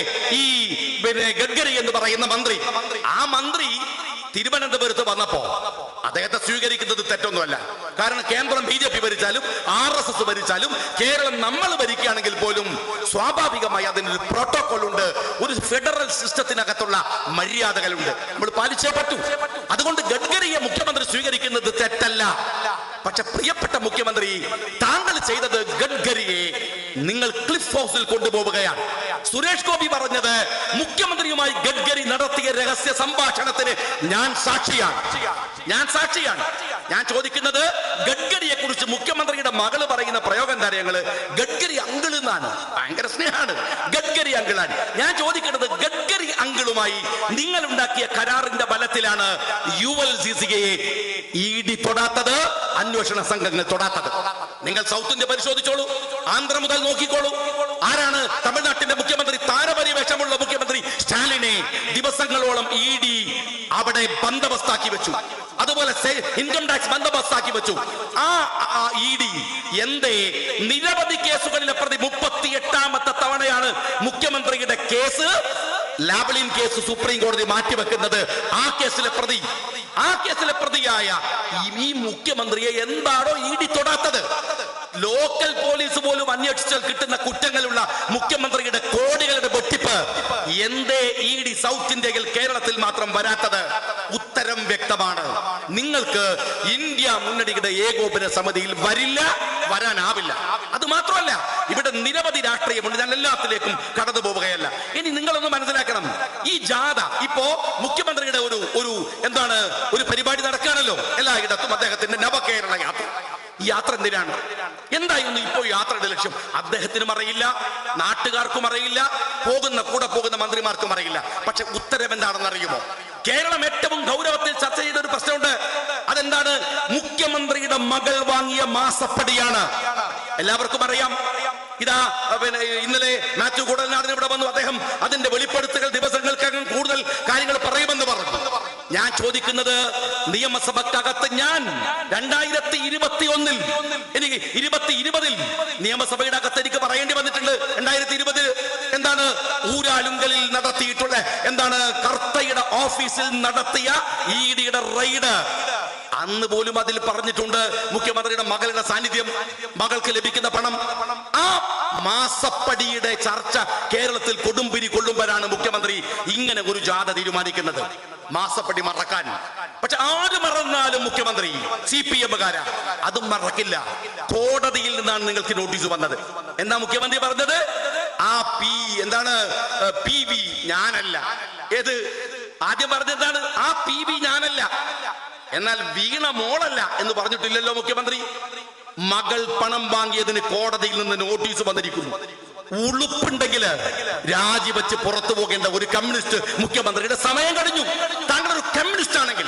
ഈ ഗഡ്കരി എന്ന് പറയുന്ന മന്ത്രി. ആ മന്ത്രി തിരുവനന്തപുരത്ത് വന്നപ്പോ അദ്ദേഹത്തെ സ്വീകരിക്കുന്നത് തെറ്റൊന്നുമല്ല. കാരണം കേന്ദ്രം BJP ഭരിച്ചാലും RSS ഭരിച്ചാലും കേരളം നമ്മൾ ഭരിക്കുകയാണെങ്കിൽ പോലും സ്വാഭാവികമായി അതിനൊരു പ്രോട്ടോകോൾ ഉണ്ട്, ഒരു ഫെഡറൽ സിസ്റ്റത്തിനകത്തുള്ള മര്യാദകളുണ്ട്, നമ്മൾ പാലിച്ചേ പറ്റൂ. അതുകൊണ്ട് ഗഡ്കരിയെ മുഖ്യമന്ത്രി സ്വീകരിക്കുന്നത് തെറ്റല്ല. പക്ഷെ പ്രിയപ്പെട്ട മുഖ്യമന്ത്രി, താങ്കൾ ചെയ്തത് ഗഡ്കരിയെ നിങ്ങൾ ക്ലിഫ് ഹൗസിൽ കൊണ്ടുപോവുകയാണ്. സുരേഷ് ഗോപി പറഞ്ഞത് മുഖ്യമന്ത്രിയുമായി ഗഡ്കരി നടത്തിയ രഹസ്യ സംഭാഷണത്തിന് ഞാൻ സാക്ഷിയാണ്. ഞാൻ ചോദിക്കുന്നത്, ഗഡ്കരിയെ കുറിച്ച് മുഖ്യമന്ത്രിയുടെ മകള് പറയുന്ന പ്രയോഗം എന്താ? ഗഡ്കരി അങ്കിൾ എന്നാണ്, ഭയങ്കര സ്നേഹമാണ്, ഗഡ്കരി അങ്കിളാണ്. ഞാൻ ചോദിക്കുന്നത്, ഗഡ്കരി അങ്കിളുമായി നിങ്ങൾ ഉണ്ടാക്കിയ കരാറിന്റെ ബലത്തിലാണ് ULCCയെ ED തൊടാത്തത്, അന്വേഷണ സംഘങ്ങൾ തൊടാത്തത്. നിങ്ങൾ സൗത്ത് ഇന്ത്യ പരിശോധിച്ചോളൂ, ആന്ധ്ര മുതൽ നോക്കിക്കോളൂ. ആരാണ് തമിഴ്നാട്ടിന്റെ മുഖ്യമന്ത്രി? താരപരിവേഷമുള്ള മുഖ്യമന്ത്രി സ്റ്റാലിനെ ദിവസങ്ങളോളം ED അവിടെ ബന്ദോബസ്താക്കി വെച്ചു. അതുപോലെ ഇൻകം ടാക്സ് ബന്ദോബസ്താക്കി വെച്ചു. ആ ED എന്തേ നിരവധി കേസുകളിലെ പ്രതി 38ാമത്തെ തവണയാണ് മുഖ്യമന്ത്രിയുടെ കേസ്, ലാവ്ലിൻ കേസ് സുപ്രീം കോടതി മാറ്റിവെക്കുന്നത്. ആ കേസിലെ പ്രതിയായ ഈ മുഖ്യമന്ത്രിയെ എന്താണോ ED തൊടാത്തത്? ലോക്കൽ പോലീസ് പോലും അന്വേഷിച്ചാൽ കിട്ടുന്ന കുറ്റങ്ങളുള്ള മുഖ്യമന്ത്രിയുടെ കോടികളുടെ വെട്ടിപ്പ് എന്തേ ED സൗത്ത് ഇന്ത്യയിൽ കേരളത്തിൽ മാത്രം വരാത്തത്? ഉത്തരം വ്യക്തമാണ്. നിങ്ങൾക്ക് ഇന്ത്യ മുന്നണിയുടെ ഏകോപന സമിതിയിൽ വരാനാവില്ല. അത് മാത്രമല്ല, ഇവിടെ നിരവധി രാഷ്ട്രീയമുണ്ട്. ഞാൻ എല്ലാത്തിലേക്കും കടന്നു പോവുകയല്ല. ഇനി നിങ്ങളൊന്ന് മനസ്സിലാക്കണം, ഈ ജാഥ ഇപ്പോ മുഖ്യമന്ത്രിയുടെ ഒരു പരിപാടി നടക്കുകയാണല്ലോ എല്ലായിടത്തും, അദ്ദേഹത്തിന്റെ നവകേരള യാത്ര. ഈ യാത്ര എന്തിനാണ്? എന്തായിരുന്നു ഇപ്പോൾ യാത്രയുടെ ലക്ഷ്യം? അദ്ദേഹത്തിനും അറിയില്ല, നാട്ടുകാർക്കും അറിയില്ല, കൂടെ പോകുന്ന മന്ത്രിമാർക്കും അറിയില്ല. പക്ഷെ ഉത്തരം എന്താണെന്ന് അറിയുമോ? കേരളം ഏറ്റവും ഗൗരവത്തിൽ ചർച്ച ചെയ്ത ഒരു പ്രശ്നമുണ്ട്. അതെന്താണ്? മുഖ്യമന്ത്രിയുടെ മകൾ വാങ്ങിയ മാസപ്പടിയാണ്. എല്ലാവർക്കും അറിയാം. ഇതാ ഇന്നലെ മാത്യു കൂടൽനാടൻ ഇവിടെ വന്നു. അദ്ദേഹം അതിന്റെ വെളിപ്പെടുത്തൽ ദിവസങ്ങൾക്കകം കൂടുതൽ കാര്യങ്ങൾ പറയുമെന്ന് പറഞ്ഞു. ഞാൻ ചോദിക്കുന്നത്, നിയമസഭക്കകത്ത് ഞാൻ 2021 എനിക്ക് 2020 നിയമസഭയുടെ അകത്ത് എനിക്ക് പറയേണ്ടി വന്നിട്ടുണ്ട്. 2020 എന്താണ് ഊരാലുങ്കലിൽ നടത്തിയിട്ടുള്ള കർത്തയുടെ ഓഫീസിൽ നടത്തിയ EDയുടെ റെയ്ഡ്. അന്ന് പോലും അതിൽ പറഞ്ഞിട്ടുണ്ട് മുഖ്യമന്ത്രിയുടെ മകളുടെ സാന്നിധ്യം, മകൾക്ക് ലഭിക്കുന്ന പണം. ആ മാസപ്പടിയുടെ ചർച്ച കേരളത്തിൽ കൊടുമ്പിരി കൊള്ളുമ്പോഴാണ് മുഖ്യമന്ത്രി ഇങ്ങനെ ഒരു ജാഥ തീരുമാനിക്കുന്നത്, മാസപ്പടി മറക്കാൻ. പക്ഷെ ആര് മറന്നാലും മുഖ്യമന്ത്രി CPM-കാരാ അതും മറക്കില്ല. കോടതിയിൽ നിന്നാണ് നിങ്ങൾക്ക് നോട്ടീസ് വന്നത്. എന്താ മുഖ്യമന്ത്രി പറഞ്ഞത്? ആ PV ഞാനല്ല. ഏത്? ആദ്യം പറഞ്ഞതാണ് ആ PV ഞാനല്ല. എന്നാൽ വീണ മോളല്ല എന്ന് പറഞ്ഞിട്ടില്ലല്ലോ മുഖ്യമന്ത്രി. മകൾ പണം വാങ്ങിയതിന് കോടതിയിൽ നിന്ന് നോട്ടീസ് വന്നിരിക്കുന്നു. ഉളുപ്പുണ്ടെങ്കിൽ രാജിവെച്ച് പുറത്തു പോകേണ്ട ഒരു കമ്മ്യൂണിസ്റ്റ് മുഖ്യമന്ത്രിയുടെ സമയം കഴിഞ്ഞു. താങ്കൾ ഒരു കമ്മ്യൂണിസ്റ്റ് ആണെങ്കിൽ,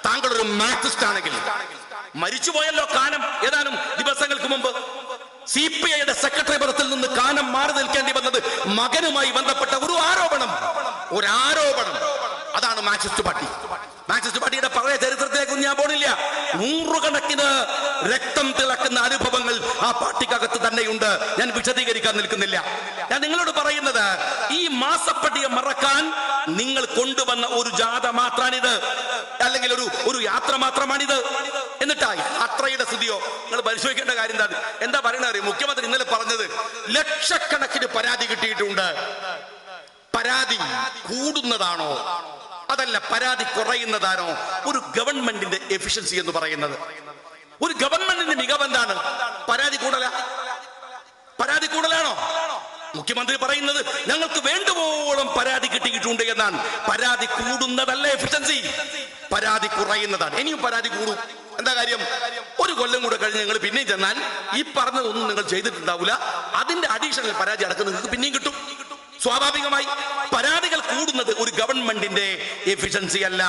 താങ്കൾ ഒരു മാർക്സിസ്റ്റ് ആണെങ്കിൽ, മരിച്ചുപോയല്ലോ കാനം ഏതാനും ദിവസങ്ങൾക്ക് മുമ്പ്. CPIയുടെ സെക്രട്ടറി പദത്തിൽ നിന്ന് കാനം മാറി നിൽക്കേണ്ടി വന്നത് മകനുമായി ബന്ധപ്പെട്ട ഒരു ആരോപണം. അതാണ് മാർക്സിസ്റ്റ് പാർട്ടി. മാർക്സിസ്റ്റ് പാർട്ടിയുടെ പഴയ ചരിത്രത്തിലേക്ക് ഞാൻ പോണില്ല. നൂറുകണക്കിന് രക്തം തിളക്കുന്ന അനുഭവങ്ങൾ ആ പാർട്ടിക്കകത്ത് തന്നെയുണ്ട്. ഞാൻ വിശദീകരിക്കാൻ നിൽക്കുന്നില്ല. ഞാൻ നിങ്ങളോട് പറയുന്നത്, ഈ മാസപ്പടിയെ മറക്കാൻ നിങ്ങൾ കൊണ്ടുവന്ന ഒരു ജാഥ മാത്രമാണിത്, അല്ലെങ്കിൽ ഒരു യാത്ര മാത്രമാണിത്. എന്നിട്ടായി യാത്രയുടെ സ്ഥിതിയോ നിങ്ങൾ പരിശോധിക്കേണ്ട കാര്യം എന്താ പറയണ അറിയാം? മുഖ്യമന്ത്രി ഇന്നലെ പറഞ്ഞത് ലക്ഷക്കണക്കിന് പരാതി കിട്ടിയിട്ടുണ്ട്. പരാതി കൂടുന്നതാണോ അതല്ല പരാതി കുറയുന്നതാണോ ഒരു ഗവൺമെന്റിന്റെ എഫിഷ്യൻസി എന്ന് പറയുന്നത്? ഒരു ഗവൺമെന്റിന്റെ മികവ് എന്താണ്? പരാതി കൂടുതലാണോ? മുഖ്യമന്ത്രി പറയുന്നത് ഞങ്ങൾക്ക് വേണ്ടുവോളം പരാതി കിട്ടിയിട്ടുണ്ട് എന്നാണ്. പരാതി കൂടുന്നതല്ല എഫിഷ്യൻസി, പരാതി കുറയുന്നതാണ്. ഇനിയും പരാതി കൂടും. എന്താ കാര്യം? ഒരു കൊല്ലം കൂടെ കഴിഞ്ഞ് നിങ്ങൾ പിന്നെയും ചെന്നാൽ ഈ പറഞ്ഞതൊന്നും നിങ്ങൾ ചെയ്തിട്ടുണ്ടാവില്ല. അതിന്റെ അഡീഷണൽ പരാതി അടക്കം നിങ്ങൾക്ക് പിന്നെയും കിട്ടും. സ്വാഭാവികമായി പരാതികൾ കൂടുന്നത് ഒരു ഗവൺമെന്റിന്റെ എഫിഷ്യൻസി അല്ല.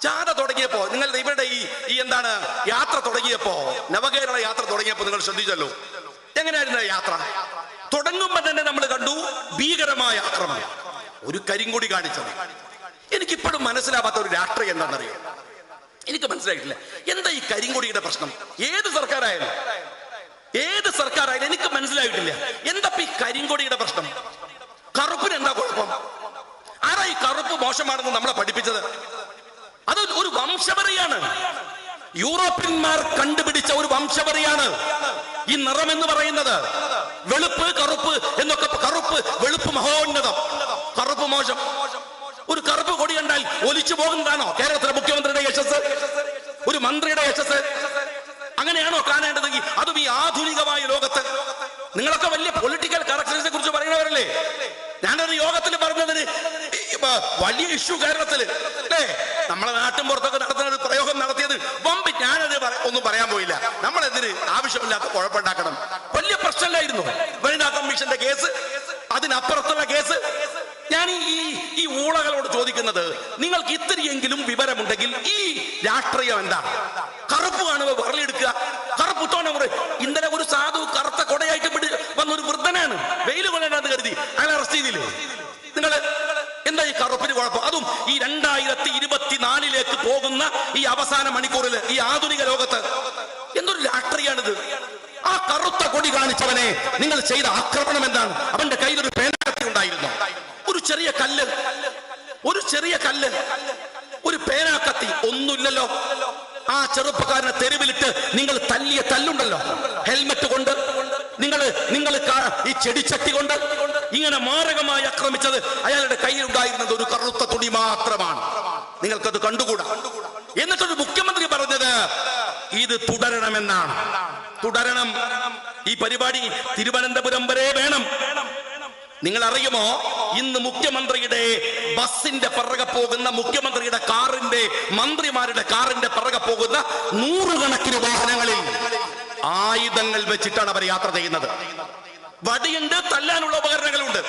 ജാഥ തുടങ്ങിയപ്പോ നിങ്ങൾ ഇവരുടെ ഈ എന്താണ് യാത്ര തുടങ്ങിയപ്പോ, നവകേരള യാത്ര തുടങ്ങിയപ്പോ നിങ്ങൾ ശ്രദ്ധിച്ചല്ലോ എങ്ങനെയായിരുന്നു യാത്ര? തുടങ്ങുമ്പോ തന്നെ നമ്മൾ കണ്ടു ഭീകരമായ ആക്രമണം, ഒരു കരിങ്കൊടി കാണിച്ചത്. എനിക്കിപ്പോഴും മനസ്സിലാവാത്ത ഒരു രാഷ്ട്രീയം എന്താണെന്നറിയോ? എനിക്ക് മനസ്സിലായിട്ടില്ല എന്താ ഈ കരിങ്കൊടിയുടെ പ്രശ്നം. ഏത് സർക്കാരായാലും എനിക്ക് മനസ്സിലായിട്ടില്ല എന്താ ഈ കരിങ്കൊടിയുടെ പ്രശ്നം. കറുപ്പിന് എന്താ കുഴപ്പം? ആരാ ഈ കറുപ്പ് മോശമാണെന്ന് നമ്മളെ പഠിപ്പിച്ചത്? അത് ഒരു വംശപരയാണ്. യൂറോപ്യന്മാർ കണ്ടുപിടിച്ച ഒരു വംശപരയാണ് ഈ നിറം എന്ന് പറയുന്നത്. വെളുപ്പ് കറുപ്പ് എന്നൊക്കെ, കറുപ്പ് വെളുപ്പ് മഹോന്നതം, കറുപ്പ് മോശം. ഒരു കറുപ്പ് കൊടി കണ്ടാൽ ഒലിച്ചു പോകുന്നതാണോ കേരളത്തിലെ മുഖ്യമന്ത്രിയുടെ യശസ്, ഒരു മന്ത്രിയുടെ യശസ്? അങ്ങനെയാണോ കാണേണ്ടത്? അതും ഈ ആധുനികമായ ലോകത്ത്. നിങ്ങളൊക്കെ വലിയ പൊളിറ്റിക്കൽ കറക്ഷൻസിനെ കുറിച്ച് പറയുന്നവരല്ലേ? ഞാനൊരു യോഗത്തിൽ പറഞ്ഞതിന് വലിയ ഇഷ്യൂ കേരളത്തില് അല്ലേ, നമ്മളെ നാട്ടും പുറത്തൊക്കെ നടത്തുന്ന ഒരു പ്രയോഗം നടത്തിയത് വമ്പ്. ഞാനത് ഒന്നും പറയാൻ പോയില്ല. നമ്മളെന്തിന് ആവശ്യമില്ലാത്ത കുഴപ്പമുണ്ടാക്കണം? വലിയ പ്രശ്നമില്ലായിരുന്നു വനിതാ കമ്മീഷന്റെ കേസ്, അതിനപ്പുറത്തുള്ള കേസ്. ഞാൻ ഈ ഊളകളോട് ചോദിക്കുന്നത്, നിങ്ങൾക്ക് ഇത്തിരിയെങ്കിലും വിവരമുണ്ടെങ്കിൽ ഈ രാഷ്ട്രീയം എന്താണ്? കറുപ്പ് കാണുക, വറലെടുക്കുക, കറുപ്പുത്തോണ മുറി. ഇന്നലെ ഒരു സാധു കറുത്ത കൊടയായിട്ട് വന്നൊരു വൃദ്ധനാണ്, വെയിൽ കൊള്ളേണ്ടെന്ന് കരുതി അയാൾ അറസ്റ്റ് ചെയ്തില്ലേ? നിങ്ങൾ എന്താ ഈ കറുപ്പിന് കുഴപ്പം? അതും ഈ 2024 പോകുന്ന ഈ അവസാന മണിക്കൂറിൽ, ഈ ആധുനിക ലോകത്ത് എന്തൊരു രാഷ്ട്രീയമാണിത്? ആ കറുത്ത കൊടി കാണിച്ചവനെ നിങ്ങൾ ചെയ്ത ആക്രമണം എന്താണ്? അവന്റെ കയ്യിൽ ഒരു പേനാക്കത്തി ഉണ്ടായിരുന്നു, ഒരു ചെറിയ കല്ല്, ഒരു പേനാക്കത്തി, ഒന്നുമില്ലല്ലോ. ആ ചെറുപ്പക്കാരനെ തെരുവിലിട്ട് നിങ്ങൾ തല്ലിയ തല്ലുണ്ടല്ലോ, ഹെൽമറ്റ് കൊണ്ട്, നിങ്ങൾ ഈ ചെടിച്ചട്ടി കൊണ്ട് ഇങ്ങനെ മാരകമായി ആക്രമിച്ചത് അയാളുടെ കയ്യിൽ ഉണ്ടായിരുന്നത് ഒരു കറുത്ത തുണി മാത്രമാണ്. നിങ്ങൾക്കത് കണ്ടുകൂടാ. എന്നിട്ടൊരു മുഖ്യമന്ത്രി പറഞ്ഞത് ഇത് തുടരണമെന്നാണ്. തുടരണം. ഈ പരിപാടി തിരുവനന്തപുരം വരെ വേണം. നിങ്ങൾ അറിയുമോ, ഇന്ന് മുഖ്യമന്ത്രിയുടെ ബസിന്റെ പിറകെ പോകുന്ന, മുഖ്യമന്ത്രിയുടെ കാറിന്റെ, മന്ത്രിമാരുടെ കാറിന്റെ പിറകെ പോകുന്ന നൂറുകണക്കിന് വാഹനങ്ങളിൽ ആയുധങ്ങൾ വെച്ചിട്ടാണ് അവർ യാത്ര ചെയ്യുന്നത്. വടിയുണ്ട്, തല്ലാനുള്ള ഉപകരണങ്ങളുണ്ട്.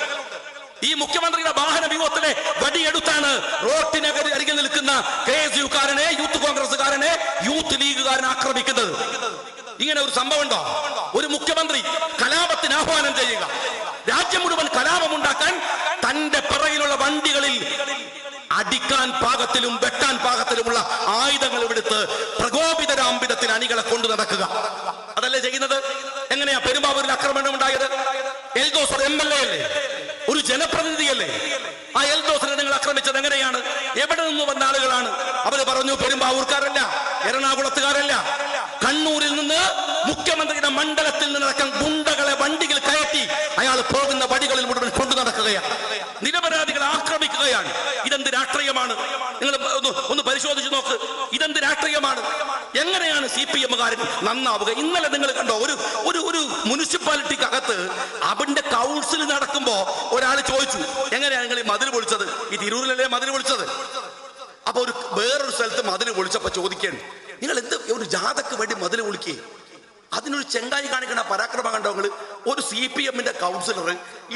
ഈ മുഖ്യമന്ത്രിയുടെ വാഹന വ്യൂഹത്തിലെ വടിയെടുത്താണ് റോട്ടിനരികിൽ നിൽക്കുന്ന KSUകാരനെ, യൂത്ത് കോൺഗ്രസുകാരനെ, യൂത്ത് ലീഗുകാരനെ ആക്രമിക്കുന്നത്. ഇങ്ങനെ ഒരു സംഭവം ഉണ്ടോ? ഒരു മുഖ്യമന്ത്രി കലാപത്തിന് ആഹ്വാനം ചെയ്യുക, രാജ്യം മുഴുവൻ കലാപമുണ്ടാക്കാൻ തന്റെ പിറകിലുള്ള വണ്ടികളിൽ അടിക്കാൻ പാകത്തിലും വെട്ടാൻ പാകത്തിലുമുള്ള ആയുധങ്ങൾ എടുത്ത് പ്രകോപിതരാംബിതത്തിന് അണികളെ കൊണ്ടു നടക്കുക, അതല്ലേ ചെയ്യുന്നത്? എങ്ങനെയാ പെരുമ്പാവൂരിൽ ആക്രമണം ഉണ്ടായത്? എൽദോസ് MLA അല്ലേ, ഒരു ജനപ്രതിനിധിയല്ലേ? ആ എൽദോസിനെ നിങ്ങൾ ആക്രമിച്ചത് എങ്ങനെയാണ്? എവിടെ നിന്ന് വന്ന ആളുകളാണ്? അവര് പറഞ്ഞു പെരുമ്പാവൂർക്കാരല്ല, എറണാകുളത്തുകാരല്ല, കണ്ണൂരിൽ നിന്ന്, മുഖ്യമന്ത്രിയുടെ മണ്ഡലത്തിൽ നിന്നടക്കം ഗുണ്ടകളെ വണ്ടികൾ കയറ്റി അയാൾ പോകുന്ന വടികളിൽ മുഴുവൻ കൊണ്ടു നടക്കുകയാണ്, നിരപരാധികളെ ആക്രമിക്കുകയാണ്. ഇതെന്ത് രാഷ്ട്രീയമാണ്? നിങ്ങൾ ഒന്ന് പരിശോധിച്ചു നോക്ക്. ഇതെന്ത് രാഷ്ട്രീയമാണ്? എങ്ങനെയാണ് CPMകാരൻ നന്നാവുക? ഇന്നലെ നിങ്ങൾ കണ്ടോ, ഒരു മുനിസിപ്പാലിറ്റിക്കകത്ത് അവന്റെ കൗൺസിൽ നടക്കുമ്പോ ഒരാൾ ചോദിച്ചു, എങ്ങനെയാണ് നിങ്ങൾ ഈ മതിൽ പൊളിച്ചത്? ഈ തിരൂരിലല്ലേ മതിൽ പൊളിച്ചത്? അപ്പൊ വേറൊരു സ്ഥലത്ത് മതിൽ പൊളിച്ചപ്പോ ചോദിക്കാൻ, നിങ്ങൾ എന്ത് ഒരു ജാഥക്ക് വേണ്ടി മതിൽ പൊളിക്കേ? അതിനൊരു ചെങ്കായി കാണിക്കണ പരാക്രമം കണ്ടവങ്ങൾ. ഒരു CPM കൗൺസിലർ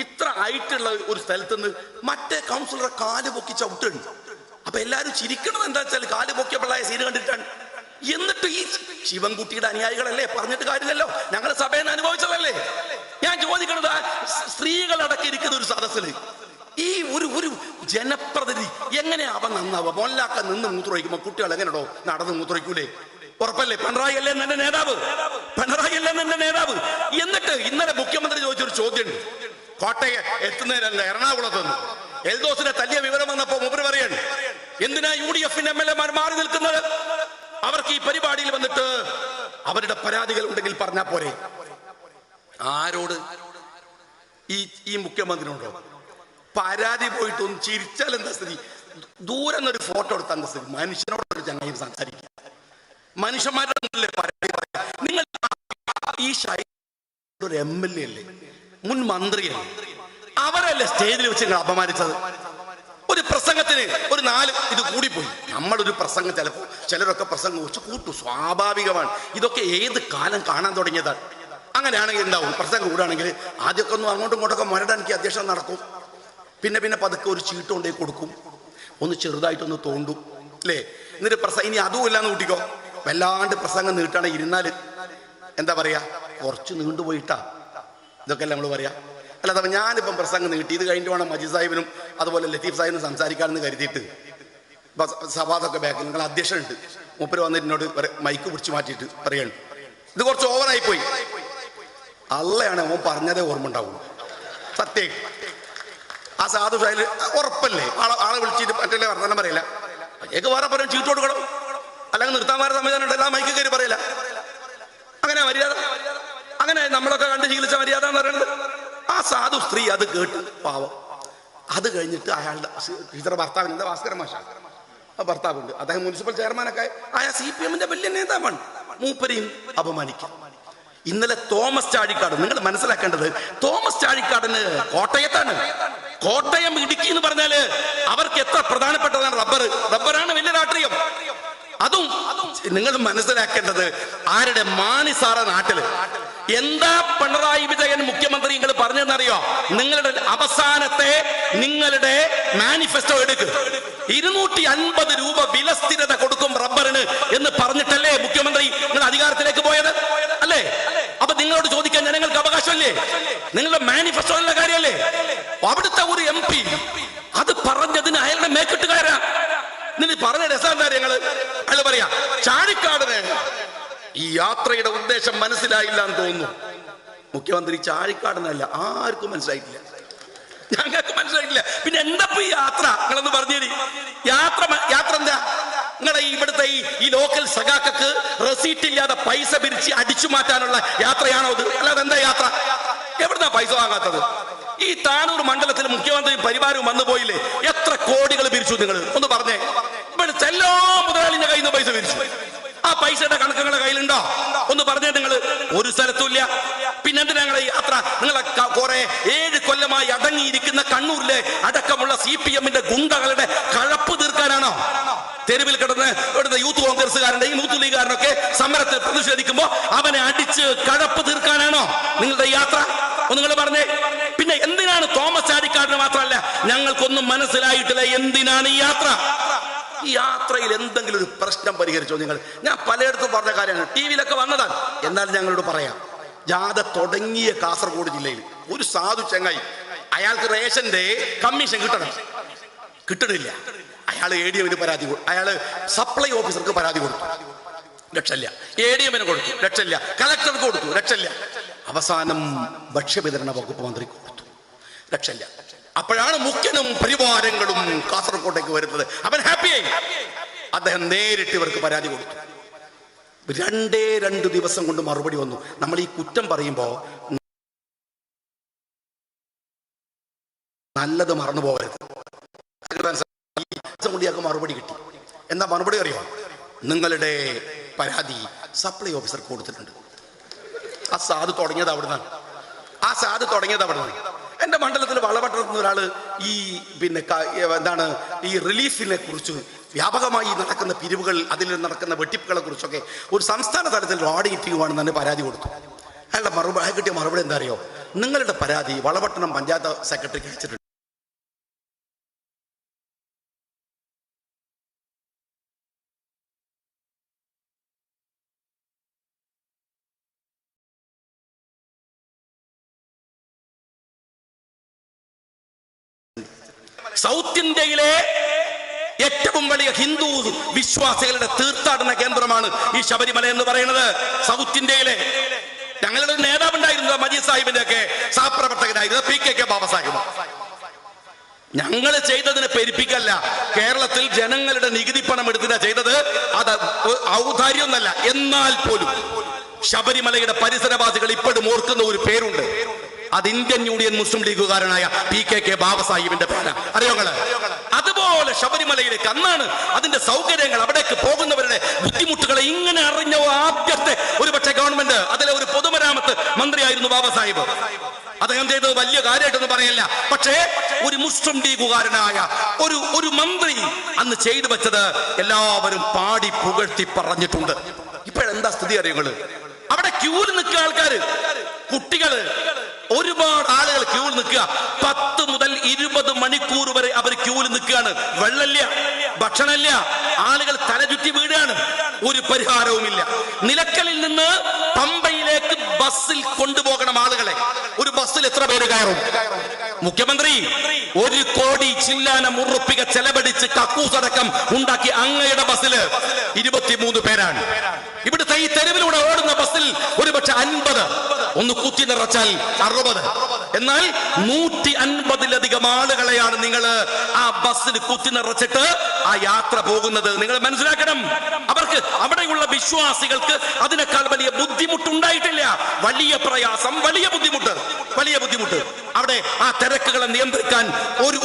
ഇത്ര ആയിട്ടുള്ള ഒരു സ്ഥലത്ത് നിന്ന് മറ്റേ കൗൺസിലറെ കാല് പൊക്കി ചവിട്ടുണ്ട്. അപ്പൊ എല്ലാരും ചിരിക്കണത് എന്താ വെച്ചാൽ കാല് പൊക്കിയപ്പോഴായ സീന് കണ്ടിട്ടാണ്. എന്നിട്ട് ഈ ശിവൻകുട്ടിയുടെ അനുയായികളല്ലേ, പറഞ്ഞിട്ട് കാര്യമില്ലല്ലോ, ഞങ്ങൾ സഭയിൽ നിന്ന് അനുഭവിച്ചതല്ലേ. ഞാൻ ചോദിക്കണത്, സ്ത്രീകളടക്കിയിരിക്കുന്ന ഒരു സദസ്സിൽ ഈ ഒരു ജനപ്രതിനിധി എങ്ങനെയാവാൻ നന്നാവുക? മോല്ലാക്ക നിന്ന് മൂത്രമൊഴിക്കുമ്പോ കുട്ടികൾ എങ്ങനെയോ നടന്ന് മൂത്രമൊഴിക്കൂലേ? ഉറപ്പല്ലേ? പിണറായി അല്ലേ എന്റെ നേതാവ്? പിണറായി അല്ലേ എന്റെ നേതാവ്? എന്നിട്ട് ഇന്നലെ മുഖ്യമന്ത്രി ചോദിച്ചൊരു ചോദ്യം, കോട്ടയം എത്തുന്നതിനല്ല എറണാകുളത്ത് നിന്ന് എൽദോസിനെ തല്ലിയ വിവരം വന്നപ്പോ മൂപ്പര് പറയാണ്, എന്തിനാ UDF MLA മാറി നിൽക്കുന്നത്? അവർക്ക് ഈ പരിപാടിയിൽ വന്നിട്ട് അവരുടെ പരാതികൾ ഉണ്ടെങ്കിൽ പറഞ്ഞാ പോരെ. ആരോട്? ഈ മുഖ്യമന്ത്രിയോടോ? പരാതി പോയിട്ടൊന്ന് ചിരിച്ചാൽ എന്താ സ്ഥിതി? ദൂരെ നിന്നൊരു ഫോട്ടോ എടുത്ത എന്താ സ്ഥിതി? മനുഷ്യനോടൊരു ചങ്ങായി സംസാരിക്കുക, മനുഷ്യന്മാരുടെ പരാതി പറയാം. നിങ്ങൾ ഈ ഒരു MLA അല്ലേ, മുൻ മന്ത്രിയല്ലേ, അവരല്ലേ സ്റ്റേജിൽ വെച്ച് നിങ്ങൾ അപമാനിച്ചത്? ഒരു പ്രസംഗത്തിന് ഒരു 4 ഇത് കൂടിപ്പോയി. നമ്മളൊരു പ്രസംഗം ചിലപ്പോൾ ചിലരൊക്കെ പ്രസംഗം വെച്ച് കൂട്ടും, സ്വാഭാവികമാണ്. ഇതൊക്കെ ഏത് കാലം കാണാൻ തുടങ്ങിയതാണ്. അങ്ങനെയാണെങ്കിൽ ഉണ്ടാവും. പ്രസംഗം കൂടുകയാണെങ്കിൽ ആദ്യമൊക്കെ ഒന്ന് അങ്ങോട്ടും ഇങ്ങോട്ടൊക്കെ മുരടാനിക്ക് അധ്യക്ഷൻ നടക്കും. പിന്നെ പതുക്കെ ഒരു ചീട്ട് കൊണ്ടേ കൊടുക്കും, ഒന്ന് ചെറുതായിട്ടൊന്ന് തോണ്ടും അല്ലേ. എന്നിട്ട് ഇനി അതും ഇല്ലാന്ന് കൂട്ടിക്കോ, വല്ലാണ്ട് പ്രസംഗം നീട്ടാണ് ഇരുന്നാൽ എന്താ പറയാ, കുറച്ച് നീണ്ടുപോയിട്ടാ ഇതൊക്കെ നമ്മൾ പറയാ. അല്ലാതെ ഞാനിപ്പം പ്രസംഗം നീട്ടി ഇത് കഴിഞ്ഞിട്ട് വേണം മജീദ് സാഹിബിനും അതുപോലെ ലത്തീഫ് സാഹിബിനും സംസാരിക്കാമെന്ന് കരുതിയിട്ട് സഭാതൊക്കെ ബാക്കിൽ നിങ്ങൾ അധ്യക്ഷൻ ഉണ്ട്, മൂപ്പര് വന്നിട്ട് എന്നോട് മൈക്ക് പിടിച്ച് മാറ്റിയിട്ട് പറയാണ് ഇത് കുറച്ച് ഓവറായി പോയി. അള്ളയാണ് അവൻ പറഞ്ഞതേ ഓർമ്മ ഉണ്ടാവുള്ളൂ. സത്യം ആ സാധു ഷാഹിൽ ഉറപ്പല്ലേ? ആളെ വിളിച്ചിട്ട് മറ്റല്ലേ വർത്തമാനം പറയില്ല, അയ്യേക്ക് വേറെ പറയാൻ ചീട്ട് കൊടുക്കണം, അല്ലെങ്കിൽ നിർത്താൻ വേറെ സംവിധാനം ഉണ്ടല്ലോ, ആ മൈക്ക് കയറി പറയില്ല. അങ്ങനെ മര്യാദ, അങ്ങനെ നമ്മളൊക്കെ കണ്ട് ശീലിച്ച മര്യാദ എന്ന് പറയുന്നത്. ആ സാധു സ്ത്രീ അത് കേട്ട് പാവം. അത് കഴിഞ്ഞിട്ട് അയാളുടെ ടീച്ചർ ഭർത്താവിന് എന്താ ഭാസ്കരൻ മാഷ ഭർത്താവുണ്ട്, അദ്ദേഹം മുനിസിപ്പൽ ചെയർമാനൊക്കെ ആയ CPM വലിയ നേതാവാണ്. മൂപ്പരെയും അപമാനിക്കാം. ഇന്നലെ തോമസ് ചാഴിക്കാട്, നിങ്ങൾ മനസ്സിലാക്കേണ്ടത്, തോമസ് ചാഴിക്കാടിന് കോട്ടയത്താണ്. കോട്ടയം ഇടുക്കി എന്ന് പറഞ്ഞാല് അവർക്ക് എത്ര പ്രധാനപ്പെട്ടതാണ് റബ്ബറാണ് വലിയ രാഷ്ട്രീയം. അതും നിങ്ങൾ മനസ്സിലാക്കേണ്ടത്, ആരുടെ മാണി സാറ നാട്ടില് എന്താ പിണറായി വിജയൻ മുഖ്യമന്ത്രി നിങ്ങൾ പറഞ്ഞെന്നറിയോ? നിങ്ങളുടെ അവസാനത്തെ നിങ്ങളുടെ മാനിഫെസ്റ്റോ എടുക്ക്, 250 രൂപ വില സ്ഥിരത കൊടുക്കും റബ്ബറിന് എന്ന് പറഞ്ഞിട്ടല്ലേ മുഖ്യമന്ത്രി നിങ്ങൾ അധികാരത്തിലേക്ക് പോയത് അല്ലേ? അപ്പൊ നിങ്ങളോട് ചോദിക്കാൻ ജനങ്ങൾക്ക് അവകാശമല്ലേ? നിങ്ങളുടെ മാനിഫെസ്റ്റോയിലുള്ള കാര്യമല്ലേ? അവിടുത്തെ ഒരു MP അത് പറഞ്ഞതിന് അയാളുടെ മേക്കെട്ടുകാരാ. എന്നിട്ട് പറഞ്ഞ രസം കാര്യങ്ങള് അയാൾ പറയാ, ചാഴിക്കാടിന് ഈ യാത്രയുടെ ഉദ്ദേശം മനസ്സിലായില്ല എന്ന് തോന്നുന്നു. മുഖ്യമന്ത്രി ചാഴിക്കാടിനല്ല, ആർക്കും മനസ്സിലായിട്ടില്ല, ഞങ്ങൾക്ക് മനസ്സിലായിട്ടില്ല. പിന്നെ എന്താ ഈ യാത്ര? നിങ്ങളൊന്ന് പറഞ്ഞേരി. യാത്ര എന്താ? നിങ്ങളെ ഇവിടുത്തെ ഈ ലോക്കൽ സഖാക്കൾക്ക് റെസീറ്റ് ഇല്ലാതെ പൈസ പിരിച്ച് അടിച്ചു മാറ്റാനുള്ള യാത്രയാണോ ഇത്? അല്ലാതെ എന്താ യാത്ര? എവിടുന്നാ പൈസ വാങ്ങാത്തത്? ഈ താനൂർ മണ്ഡലത്തിൽ മുഖ്യമന്ത്രി പരിവാരവും വന്നു പോയില്ലേ? എത്ര കോടികൾ പിരിച്ചു നിങ്ങൾ? ഒന്ന് പറഞ്ഞേ. ഇവിടുത്തെ എല്ലാ മുതലാളിന്റെ കയ്യിൽ നിന്ന് പൈസ പിരിച്ചു. ആ പൈസയുടെ കണക്കുകളുടെ കയ്യിലുണ്ടോ? ഒന്ന് പറഞ്ഞേ. നിങ്ങൾ ഒരു സ്ഥലത്തുമില്ല. പിന്നെന്തിനാ ഞങ്ങളെ യാത്ര? നിങ്ങളെ കുറെ 7 കൊല്ലമായി അടങ്ങിയിരിക്കുന്ന കണ്ണൂരിലെ അടക്കമുള്ള CPM ഗുണ്ടകളുടെ കഴപ്പ് തീർക്കാനാണോ? തെരുവിൽ കിടന്ന് ഇവിടുത്തെ യൂത്ത് കോൺഗ്രസ്സുകാരന്റെയും യൂത്ത് ലീഗുകാരനൊക്കെ സമരത്തിൽ പ്രതിഷേധിക്കുമ്പോ അവനെ അടിച്ച് കഴപ്പ് തീർക്കാനാണോ നിങ്ങളുടെ യാത്ര? ഒന്ന് നിങ്ങൾ പറഞ്ഞേ. പിന്നെ എന്തിനാണ് തോമസ് ചാഴിക്കാടിന് മാത്രമല്ല ഞങ്ങൾക്കൊന്നും മനസ്സിലായിട്ടില്ല, എന്തിനാണ് ഈ യാത്ര? ഈ യാത്രയിൽ എന്തെങ്കിലും ഒരു പ്രശ്നം പരിഹരിച്ചോ നിങ്ങൾ? ഞാൻ പലയിടത്തും പറഞ്ഞ കാര്യമാണ്, TV-ലൊക്കെ വന്നതാണ്. എന്നാൽ ഞങ്ങളോട് പറയാം, ജാഥ തുടങ്ങിയ കാസർഗോഡ് ജില്ലയിൽ ഒരു സാധു ചെങ്ങായി, അയാൾക്ക് റേഷന്റെ കമ്മീഷൻ കിട്ടണില്ല. അയാൾ ADM-ന് പരാതി കൊടുത്തു, അയാള് സപ്ലൈ ഓഫീസർക്ക് പരാതി കൊടുത്തു, രക്ഷയില്ല. ADM-ന് കൊടുത്തു, രക്ഷയില്ല. കളക്ടർക്ക് കൊടുത്തു, രക്ഷയില്ല. അവസാനം ഭക്ഷ്യവിതരണ വകുപ്പ് മന്ത്രിക്ക് കൊടുത്തു, രക്ഷയില്ല. അപ്പോഴാണ് മുഖ്യനും പരിവാരങ്ങളും കാസർഗോട്ടേക്ക് വരുന്നത്. അവൻ ഹാപ്പിയായി. അദ്ദേഹം നേരിട്ട് ഇവർക്ക് പരാതി കൊടുത്തു. 2 ദിവസം കൊണ്ട് മറുപടി വന്നു. നമ്മൾ ഈ കുറ്റം പറയുമ്പോ നല്ലത് മറന്നു പോകരുത്. മറുപടി കിട്ടി. എന്താ മറുപടി അറിയോ? നിങ്ങളുടെ പരാതി സപ്ലൈ ഓഫീസർക്ക് കൊടുത്തിട്ടുണ്ട്. ആ സാധു തുടങ്ങിയത് അവിടുന്നാണ്. എന്റെ മണ്ഡലത്തിൽ വളപട്ടണത്തുന്ന ഒരാള് ഈ എന്താണ് ഈ റിലീഫിനെ കുറിച്ച് വ്യാപകമായി നടക്കുന്ന പിരിവുകൾ, അതിൽ നടക്കുന്ന വെട്ടിപ്പുകളെ കുറിച്ചൊക്കെ ഒരു സംസ്ഥാന തലത്തിൽ ഒരു ഓഡിറ്റ് ചെയ്യുവാണെന്ന് തന്നെ പരാതി കൊടുത്തു. അയാളുടെ കിട്ടിയ മറുപടി എന്താ അറിയോ? നിങ്ങളുടെ പരാതി വളപട്ടണം പഞ്ചായത്ത് സെക്രട്ടറിക്ക് അയച്ചിട്ടുണ്ട്. സൗത്ത് ഇന്ത്യയിലെ ഏറ്റവും വലിയ ഹിന്ദു വിശ്വാസികളുടെ തീർത്ഥാടന കേന്ദ്രമാണ് ഈ ശബരിമല എന്ന് പറയുന്നത്. സൗത്ത് ഇന്ത്യയിലെ ഞങ്ങളുടെ നേതാവുണ്ടായിരുന്നു, മജീദ് സാഹിബിന്റെ ഒക്കെ സഹപ്രവർത്തകനായിരുന്നു PKK ബാബ സാഹിബ്. ഞങ്ങൾ ചെയ്തതിനെ പെരുപ്പിക്കല്ല, കേരളത്തിൽ ജനങ്ങളുടെ നികുതി പണം എടുത്തിട്ടാ ചെയ്തത്. അത് ഔദാര്യമൊന്നല്ല. എന്നാൽ പോലും ശബരിമലയുടെ പരിസരവാസികൾ ഇപ്പോഴും ഓർക്കുന്ന ഒരു പേരുണ്ട്. അത് ഇന്ത്യൻ യൂണിയൻ മുസ്ലിം ലീഗുകാരനായ PKK ബാബ സാഹിബിന്റെ പേരാണ്. അറിയോങ്ങള്? അതുപോലെ ശബരിമലയിലേക്ക് അന്നാണ് അതിന്റെ സൗകര്യങ്ങൾ, അവിടേക്ക് പോകുന്നവരുടെ ബുദ്ധിമുട്ടുകളെ ഇങ്ങനെ അറിഞ്ഞ ആദ്യത്തെ ഒരുപക്ഷെ ഗവൺമെന്റ്, അതിലെ ഒരു പൊതുമരാമത്ത് മന്ത്രിയായിരുന്നു ബാബ സാഹിബ്. അദ്ദേഹം ചെയ്തത് വലിയ കാര്യമായിട്ടൊന്നും പറയല്ല. പക്ഷേ ഒരു മുസ്ലിം ലീഗുകാരനായ ഒരു മന്ത്രി അന്ന് ചെയ്തു വെച്ചത് എല്ലാവരും പാടി പുകഴ്ത്തി പറഞ്ഞിട്ടുണ്ട്. ഇപ്പോഴെന്താ സ്ഥിതി അറിയുങ്ങള്? അവിടെ ക്യൂവിൽ നിൽക്കുക ആൾക്കാര്, കുട്ടികള്, ഒരുപാട് ആളുകൾ ക്യൂവിൽ നിൽക്കുക. 10 മുതൽ 20 മണിക്കൂർ വരെ അവർ ക്യൂവിൽ നിൽക്കുകയാണ്. വെള്ളമില്ല, ഭക്ഷണമില്ല, ആളുകൾ തലചുറ്റി വീഴാണ്. ഒരു പരിഹാരവുമില്ല. നിലക്കലിൽ നിന്ന് പമ്പയിലേക്ക് ബസ്സിൽ കൊണ്ടുപോകണം ആളുകളെ. ഒരു ബസ്സിൽ എത്ര പേര് കയറും? മുഖ്യമന്ത്രി 1 കോടി ചില്ലാനം ഉറുപ്പിക ചെലവഴിച്ച് കക്കൂസടക്കം ഉണ്ടാക്കി അങ്ങയുടെ ബസ്സിൽ 23 പേരാണ്. ഇവിടുത്തെ ഈ തെരുവിലൂടെ ഓടുന്ന ബസ്സിൽ ഒരുപക്ഷെ 50, ഒന്ന് കുത്തി നിറച്ചാൽ 60. എന്നാൽ 150-ലധികം ആളുകളെയാണ് നിങ്ങൾ ആ ബസ്സിൽ കുത്തി നിറച്ചിട്ട് ആ യാത്ര പോകുന്നത്. നിങ്ങൾ മനസ്സിലാക്കണം, അവർക്ക് അവിടെയുള്ള വിശ്വാസികൾക്ക് അതിനേക്കാൾ വലിയ ബുദ്ധിമുട്ടുണ്ടായിട്ടില്ല. വലിയ പ്രയാസം, വലിയ ബുദ്ധിമുട്ട്. അവിടെ ആ തിരക്കുകളെ നിയന്ത്രിക്കാൻ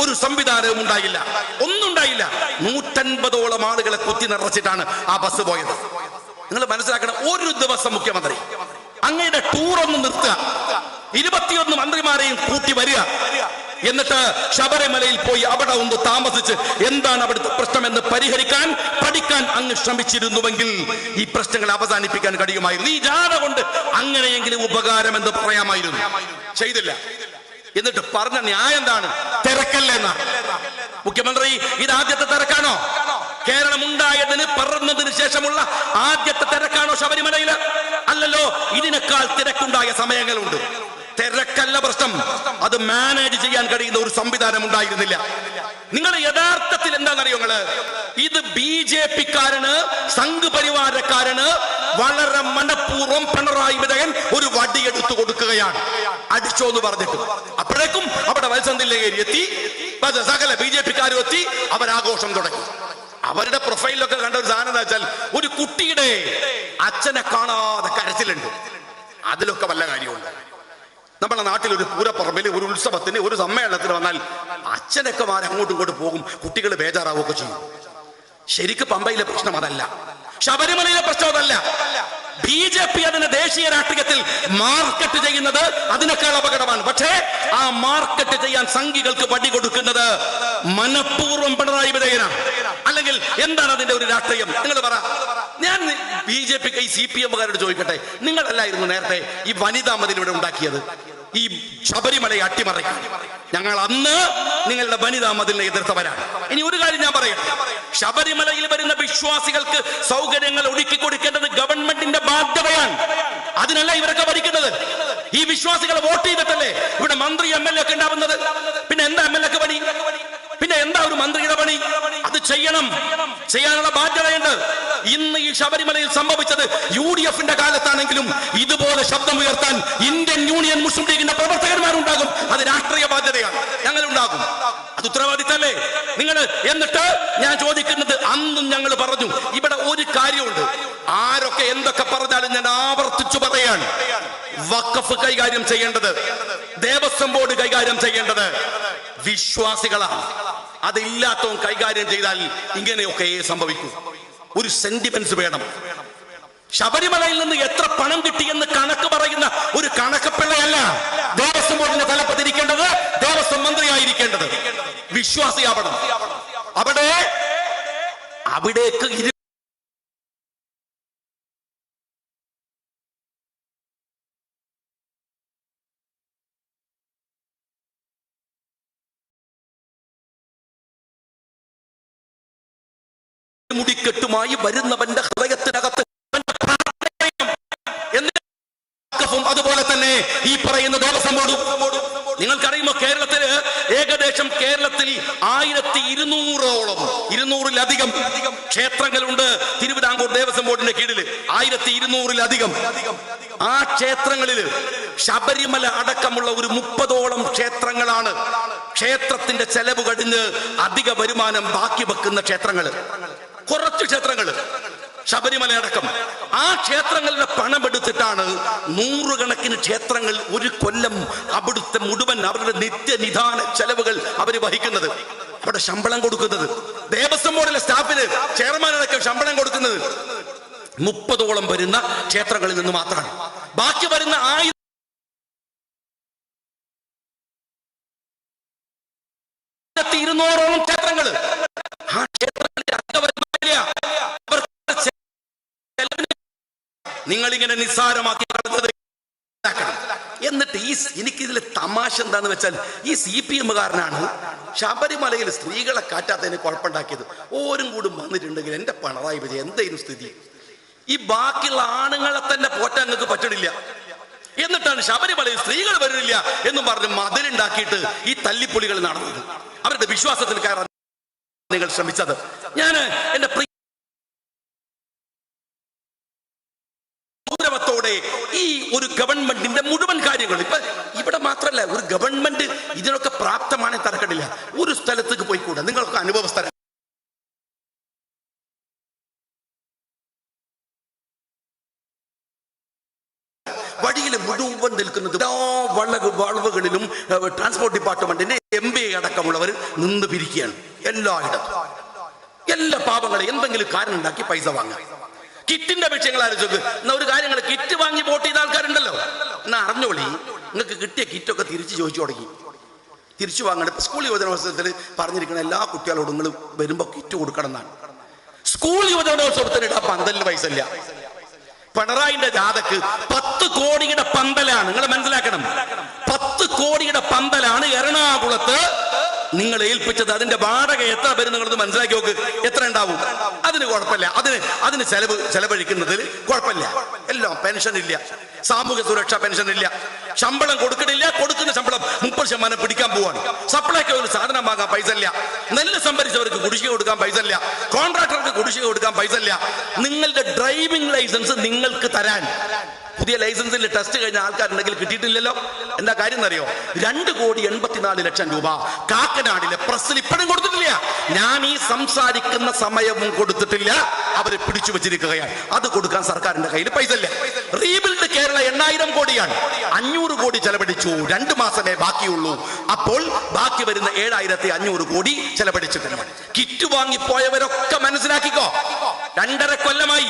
ഒരു സംവിധാനവും ഉണ്ടായില്ല, ഒന്നും ഉണ്ടായില്ല. 150ഓളം ആളുകളെ കുത്തി നിറച്ചിട്ടാണ് ആ ബസ് പോയത്. നിങ്ങൾ മനസ്സിലാക്കണം, ഒരു ദിവസം മുഖ്യമന്ത്രി അങ്ങയുടെ ടൂർ ഒന്ന് നിർത്തുക, 21 മന്ത്രിമാരെയും കൂട്ടി വരിക, എന്നിട്ട് ശബരിമലയിൽ പോയി അവിടെ ഒന്ന് താമസിച്ച് എന്താണ് അവിടുത്തെ പ്രശ്നമെന്ന് പഠിക്കാൻ അങ്ങ് ശ്രമിച്ചിരുന്നുവെങ്കിൽ ഈ പ്രശ്നങ്ങൾ അവസാനിപ്പിക്കാൻ കഴിയുമായിരുന്നു. ഈ ജാഥ കൊണ്ട് അങ്ങനെയെങ്കിലും ഉപകാരം എന്ന് പറയാമായിരുന്നു. ചെയ്തില്ല. എന്നിട്ട് പറഞ്ഞ ന്യായം എന്താണ്? തിരക്കല്ലെന്നാണ്. മുഖ്യമന്ത്രി, ഇത് ആദ്യത്തെ തിരക്കാണോ? കേരളം ഉണ്ടായതിന് പറഞ്ഞതിന് ശേഷമുള്ള ആദ്യത്തെ തിരക്കാണോ ശബരിമലയിൽ? അല്ലല്ലോ. ഇതിനേക്കാൾ തിരക്കുണ്ടായ സമയങ്ങളുണ്ട്. തിരക്കല്ല പ്രശ്നം, അത് മാനേജ് ചെയ്യാൻ കഴിയുന്ന ഒരു സംവിധാനം ഉണ്ടായിരുന്നില്ല. നിങ്ങൾ യഥാർത്ഥത്തിൽ എന്താണെന്നറിയോ? ഇത് BJP-ക്കാരന്, സംഘ് പരിവാരക്കാരന് വളരെ മനഃപൂർവ്വം പിണറായി വിജയൻ ഒരു വടിയെടുത്തു കൊടുക്കുകയാണ്, അടിച്ചോന്ന് പറഞ്ഞിട്ട്. അപ്പോഴേക്കും അവിടെ വത്സന്തില്ലേരി എത്തി, സകല BJP-ക്കാരും എത്തി, അവരാഘോഷം തുടങ്ങി. അവരുടെ പ്രൊഫൈലിലൊക്കെ കണ്ട ഒരു സാധനം എന്താ വെച്ചാൽ, ഒരു കുട്ടിയുടെ അച്ഛനെ കാണാതെ കരച്ചിലുണ്ട്. അതിലൊക്കെ വല്ല കാര്യമുണ്ട്. നമ്മുടെ നാട്ടിൽ ഒരു പൂരപ്പറമ്പിൽ, ഒരു ഉത്സവത്തിന്, ഒരു സമ്മേളനത്തിന് വന്നാൽ അച്ഛനൊക്കെ അങ്ങോട്ടും ഇങ്ങോട്ടും പോകും, കുട്ടികൾ ബേജാറാവുകയൊക്കെ ചെയ്യും. ശരിക്കും പമ്പയിലെ പ്രശ്നം അതല്ല, ശബരിമലയിലെ പ്രശ്നം അതല്ല. BJP അതിനെ ദേശീയ രാഷ്ട്രീയത്തിൽ മാർക്കറ്റ് ചെയ്യുന്നത് അതിനേക്കാൾ അപകടമാണ്. പക്ഷേ ആ മാർക്കറ്റ് ചെയ്യാൻ സംഘികൾക്ക് വടി കൊടുക്കുന്നത് മനഃപൂർവ്വം പിണറായി വിജയനാണ്. അല്ലെങ്കിൽ എന്താണ് അതിന്റെ ഒരു രാഷ്ട്രീയം? നിങ്ങൾ പറ. ഞാൻ BJP-ക്ക് ഈ CPM-കാരോട് ചോദിക്കട്ടെ, നിങ്ങളല്ലായിരുന്നു നേരത്തെ ഈ വനിതാ മതിൽ ഇവിടെ ഉണ്ടാക്കിയത്, ഈ ശബരിമലയെ അട്ടിമറിക്കാൻ? ഞങ്ങൾ അന്ന് നിങ്ങളുടെ വനിതാ മതിലിനെ എതിർത്തവരാണ്. ഇനി ഒരു കാര്യം ഞാൻ പറയാം, ശബരിമലയിൽ വരുന്ന വിശ്വാസികൾക്ക് സൗകര്യങ്ങൾ ഒരുക്കി കൊടുക്കേണ്ടത് ഗവൺമെന്റിന്റെ ബാധ്യതയാണ്. അതിനല്ല ഇവരൊക്കെ ഭരിക്കുന്നത്. ഈ വിശ്വാസികളെ വോട്ട് ചെയ്തിട്ടല്ലേ ഇവിടെ മന്ത്രി MLA ഒക്കെ ഉണ്ടാവുന്നത്. പിന്നെ എന്താ MLA-ക്ക് പണി? പിന്നെ എന്താ ഒരു മന്ത്രിയുടെ പണി? അത് ചെയ്യാനുള്ള ബാധ്യതയുണ്ട്. ഇന്ന് ഈ ശബരിമലയിൽ സംഭവിച്ചത് UDF-ന്റെ കാലത്താണെങ്കിലും ഇതുപോലെ ശബ്ദമുയർത്താൻ ഇന്ത്യൻ യൂണിയൻ മുസ്ലിം ലീഗിന്റെ പ്രവർത്തകന്മാരുണ്ടാകും. അത് രാഷ്ട്രീയ ബാധ്യതയാണ്, ഞങ്ങളുണ്ടാകും. അത് ഉത്തരവാദിത്തല്ലേ നിങ്ങൾ? എന്നിട്ട് ഞാൻ ചോദിക്കുന്നത്, അന്നും ഞങ്ങൾ പറഞ്ഞു, ഇവിടെ ഒരു കാര്യമുണ്ട്, ആരൊക്കെ എന്തൊക്കെ പറഞ്ഞാലും ഞാൻ ആവർത്തിച്ചു പറയാണ്, വഖഫ് കൈകാര്യം ചെയ്യേണ്ടത്, ദേവസ്വം ബോർഡ് കൈകാര്യം ചെയ്യേണ്ടത് വിശ്വാസികളാണ്. അതില്ലാത്തവൻ കൈകാര്യം ചെയ്താൽ ഇങ്ങനെയൊക്കെ സംഭവിക്കും. ഒരു സെന്റിമെന്റ്സ് വേണം. ശബരിമലയിൽ നിന്ന് എത്ര പണം കിട്ടിയെന്ന് കണക്ക് പറയുന്ന ഒരു കണക്കപ്പിള്ളയല്ല ദേവസ്വം ബോർഡിന്റെ തലപ്പത്തിരിക്കേണ്ടത്, ദേവസ്വം മന്ത്രിയായിരിക്കേണ്ടത്. വിശ്വാസിയാവണം. അവിടെ അവിടേക്ക് മുടിക്കെട്ടുമായി വരുന്നവന്റെ ഹൃദയത്തിനകത്ത് അതുപോലെ തന്നെ ഈ പറയുന്ന ദേവസ്വം ബോർഡും. നിങ്ങൾക്കറിയുമോ, കേരളത്തില് ഏകദേശം 1200-ഓളം 200-ലധികം ക്ഷേത്രങ്ങളുണ്ട് തിരുവിതാംകൂർ ദേവസ്വം ബോർഡിന്റെ കീഴിൽ. 1200-ലധികം. ആ ക്ഷേത്രങ്ങളിൽ ശബരിമല അടക്കമുള്ള ഒരു 30ഓളം ക്ഷേത്രങ്ങളാണ് ക്ഷേത്രത്തിന്റെ ചെലവ് കഴിഞ്ഞ് അധിക വരുമാനം ബാക്കി വെക്കുന്ന ക്ഷേത്രങ്ങൾ. കുറച്ച് ക്ഷേത്രങ്ങൾ, ശബരിമല അടക്കം. ആ ക്ഷേത്രങ്ങളുടെ പണമെടുത്തിട്ടാണ് നൂറുകണക്കിന് ക്ഷേത്രങ്ങൾ ഒരു കൊല്ലം അവിടുത്തെ മുഴുവൻ അവരുടെ നിത്യനിധാന ചെലവുകൾ അവർ വഹിക്കുന്നത്, അവിടെ ശമ്പളം കൊടുക്കുന്നത്. ദേവസ്വം ബോർഡിലെ സ്റ്റാഫിന് ചെയർമാനടക്കം ശമ്പളം കൊടുക്കുന്നത് 30ഓളം വരുന്ന ക്ഷേത്രങ്ങളിൽ നിന്ന് മാത്രമാണ്. ബാക്കി വരുന്ന 1200ഓളം ക്ഷേത്രങ്ങൾ, ആ ക്ഷേത്രങ്ങളിൽ അധിക വരുമാനമില്ല. നിങ്ങളിങ്ങനെ നിസ്സാരമാക്കി കളഞ്ഞത്. എന്നിട്ട് എനിക്കിതിലെ തമാശ എന്താന്ന് വെച്ചാൽ, ഈ CPM-കാരനാണ് ശബരിമലയിൽ സ്ത്രീകളെ കാറ്റാത്തതിന് കുഴപ്പമുണ്ടാക്കിയത്. ഓരും കൂടും വന്നിട്ടുണ്ടെങ്കിൽ എന്റെ പിണറായി വിജയൻ എന്തായിരുന്നു സ്ഥിതി? ഈ ബാക്കിയുള്ള ആണുങ്ങളെ തന്നെ പോറ്റാൻ നിങ്ങൾക്ക് പറ്റണില്ല. എന്നിട്ടാണ് ശബരിമലയിൽ സ്ത്രീകൾ വരുന്നില്ല എന്നും പറഞ്ഞ് മതിലുണ്ടാക്കിയിട്ട് ഈ തല്ലിപ്പൊളികൾ നടന്നത്. അവരുടെ വിശ്വാസത്തിൽ കയറാൻ നിങ്ങൾ ശ്രമിച്ചത്. ഞാൻ എന്റെ ഗൗരവത്തോടെ ഈ ഒരു ഗവൺമെന്റിന്റെ മുഴുവൻ കാര്യങ്ങൾ, ഇപ്പൊ ഇവിടെ മാത്രമല്ല, ഒരു ഗവൺമെന്റ് ഇതിനൊക്കെ പ്രാപ്തമാണെ തരക്കടില്ല. ഒരു സ്ഥലത്തേക്ക് പോയിക്കൂടെ? നിങ്ങൾക്ക് അനുഭവ സ്ഥലം വഴിയിൽ മുഴുവൻ നിൽക്കുന്നത് എല്ലാ വളവുകളിലും ട്രാൻസ്പോർട്ട് ഡിപ്പാർട്ട്മെന്റിന്റെ MBA അടക്കമുള്ളവർ നിന്ന് പിരിക്കുകയാണ്. എല്ലായിടത്തും എല്ലാ പാവങ്ങളെ എന്തെങ്കിലും കാരണം ഉണ്ടാക്കി പൈസ വാങ്ങാം. കിറ്റിന്റെ വിഷയങ്ങൾ ആലോചിച്ച് എന്നാ ഒരു കാര്യങ്ങൾ, കിറ്റ് വാങ്ങി വോട്ട് ചെയ്ത ആൾക്കാരുണ്ടല്ലോ, എന്നാ അറിഞ്ഞോളി, നിങ്ങൾക്ക് കിട്ടിയ കിറ്റൊക്കെ തിരിച്ചു ചോദിച്ചു തുടങ്ങി. തിരിച്ചു വാങ്ങണം. ഇപ്പൊ സ്കൂൾ യുവജനോത്സവത്തിൽ പറഞ്ഞിരിക്കുന്ന എല്ലാ കുട്ടികളോടും നിങ്ങൾ വരുമ്പോ കിറ്റ് കൊടുക്കണം എന്നാണ്. സ്കൂൾ യുവജനോത്സവത്തിന് ഇടാൻ പന്തലിന് പൈസ ഇല്ല. പിണറായിന്റെ ജാഥക്ക് 10 കോടിയുടെ പന്തലാണ്. നിങ്ങൾ മനസ്സിലാക്കണം, 10 കോടിയുടെ പന്തലാണ് എറണാകുളത്ത് നിങ്ങൾ ഏൽപ്പിച്ചത്. അതിന്റെ വാടക എത്ര വരും നിങ്ങളത് മനസ്സിലാക്കി നോക്ക്. എത്ര ഉണ്ടാവും? അതിന് കുഴപ്പമില്ല. അതിന് ചെലവഴിക്കുന്നതിൽ കുഴപ്പമില്ല. എല്ലാം പെൻഷൻ ഇല്ല, സാമൂഹ്യ സുരക്ഷാ പെൻഷൻ ഇല്ല, ശമ്പളം കൊടുക്കണില്ല. കൊടുക്കുന്ന ശമ്പളം 30% പിടിക്കാൻ പോവാണ്. സപ്ലൈക്ക് ഒരു സാധനം വാങ്ങാൻ പൈസ ഇല്ല. നെല്ല് സംഭരിച്ചവർക്ക് കുടിശ്ശിക കൊടുക്കാൻ പൈസ ഇല്ല. കോൺട്രാക്ടർക്ക് കുടിശ്ശിക കൊടുക്കാൻ പൈസ ഇല്ല. നിങ്ങളുടെ ഡ്രൈവിംഗ് ലൈസൻസ് നിങ്ങൾക്ക് തരാൻ പുതിയ ലൈസൻസിൽ ടെസ്റ്റ് കഴിഞ്ഞ ആൾക്കാരുണ്ടെങ്കിൽ കിട്ടിയിട്ടില്ലല്ലോ. എന്താ കാര്യം എന്നറിയോ? 2,84,00,000 രൂപ കാക്കനാടിലെ പ്രസ്സിൽ ഇപ്പോഴും കൊടുത്തിട്ടില്ല. ഞാൻ ഈ സംസാരിക്കുന്ന സമയവും കൊടുത്തിട്ടില്ല. അവരെ പിടിച്ചു വെച്ചിരിക്കുകയാണ്. അത് കൊടുക്കാൻ സർക്കാരിന്റെ കയ്യിൽ പൈസ ഇല്ല. റീബിൽഡ് കേരള 8,000 കോടിയാണ്. 500 കോടി ചെലവഴിച്ചു. 2 മാസമേ ബാക്കിയുള്ളൂ. അപ്പോൾ ബാക്കി വരുന്ന 7,500 കോടി ചെലവഴിച്ചിട്ടില്ല. കിറ്റ് വാങ്ങിപ്പോയവരൊക്കെ മനസ്സിലാക്കിക്കോ, 2.5 കൊല്ലമായി.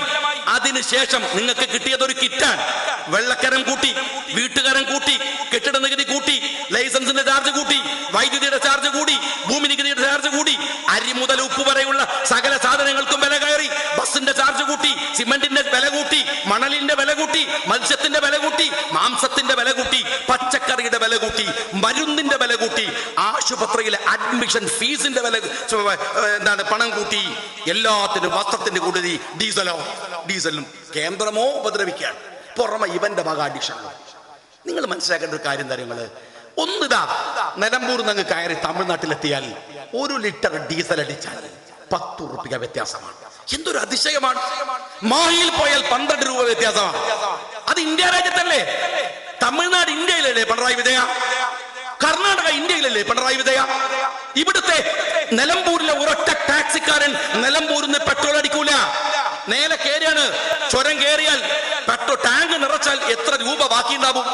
അതിനുശേഷം നിങ്ങൾക്ക് കിട്ടിയത് ഒരു കിറ്റാണ്. വെള്ളക്കരം കൂട്ടി, വീട്ടുകാരൻ കൂട്ടി, കെട്ടിട നികുതി കൂട്ടി, ലൈസൻസിന്റെ ചാർജ് കൂട്ടി, വൈദ്യുതിയുടെ ചാർജ് കൂടി, ഭൂമി നികുതിയുടെ ചാർജ് കൂടി, അരി മുതൽ ഉപ്പ് വരെയുള്ള സകല സാധനങ്ങൾക്കും വില കയറി. ബസിന്റെ ചാർജ് കൂട്ടി, സിമന്റിന്റെ വില കൂട്ടി, മണലിന്റെ വില കൂട്ടി, മത്സ്യത്തിന്റെ വില കൂട്ടി, മാംസത്തിന്റെ വില കൂട്ടി, പച്ചക്കറിയുടെ വില കൂട്ടി, മരുന്നിന്റെ വില കൂട്ടി, ആശുപത്രിയിലെ അഡ്മിഷൻ ഫീസിന്റെ വില പണം കൂട്ടി. എല്ലാത്തിനും വസ്ത്രത്തിന്റെ കൂടി ഡീസലും കേന്ദ്രമോ ഉപദ്രവിക്കുകയാണ്. പുറമെ ഇവന്റെ മക അഡിക്ഷനോ. നിങ്ങൾ മനസ്സിലാക്കേണ്ട ഒരു കാര്യം തരങ്ങള്, ഒന്നിതാ നിലമ്പൂർ നിന്ന് കയറി തമിഴ്നാട്ടിലെത്തിയാൽ 1 ലിറ്റർ ഡീസൽ അടിച്ചാൽ 10 രൂപ വ്യത്യാസമാണ്. എന്തൊരു അതിശയമാണ്. മാഹിയിൽ പോയാൽ 12 രൂപ വ്യത്യാസമാണ്. അത് ഇന്ത്യ രാജ്യത്തല്ലേ? തമിഴ്നാട് ഇന്ത്യയിലല്ലേ പിണറായി വിജയ? കർണാടക ഇന്ത്യയിലല്ലേ പിണറായി വിജയ? ഇവിടുത്തെ നിലമ്പൂരിലെ ഒരൊറ്റ ടാക്സിക്കാരൻ നിലമ്പൂരിൽ നിന്ന് പെട്രോൾ അടിക്കൂല. നേരെ കയറിയാണ്, ചുരം കയറിയാൽ പെട്രോൾ ടാങ്ക് നിറച്ചാൽ എത്ര രൂപ ബാക്കിയുണ്ടാവും?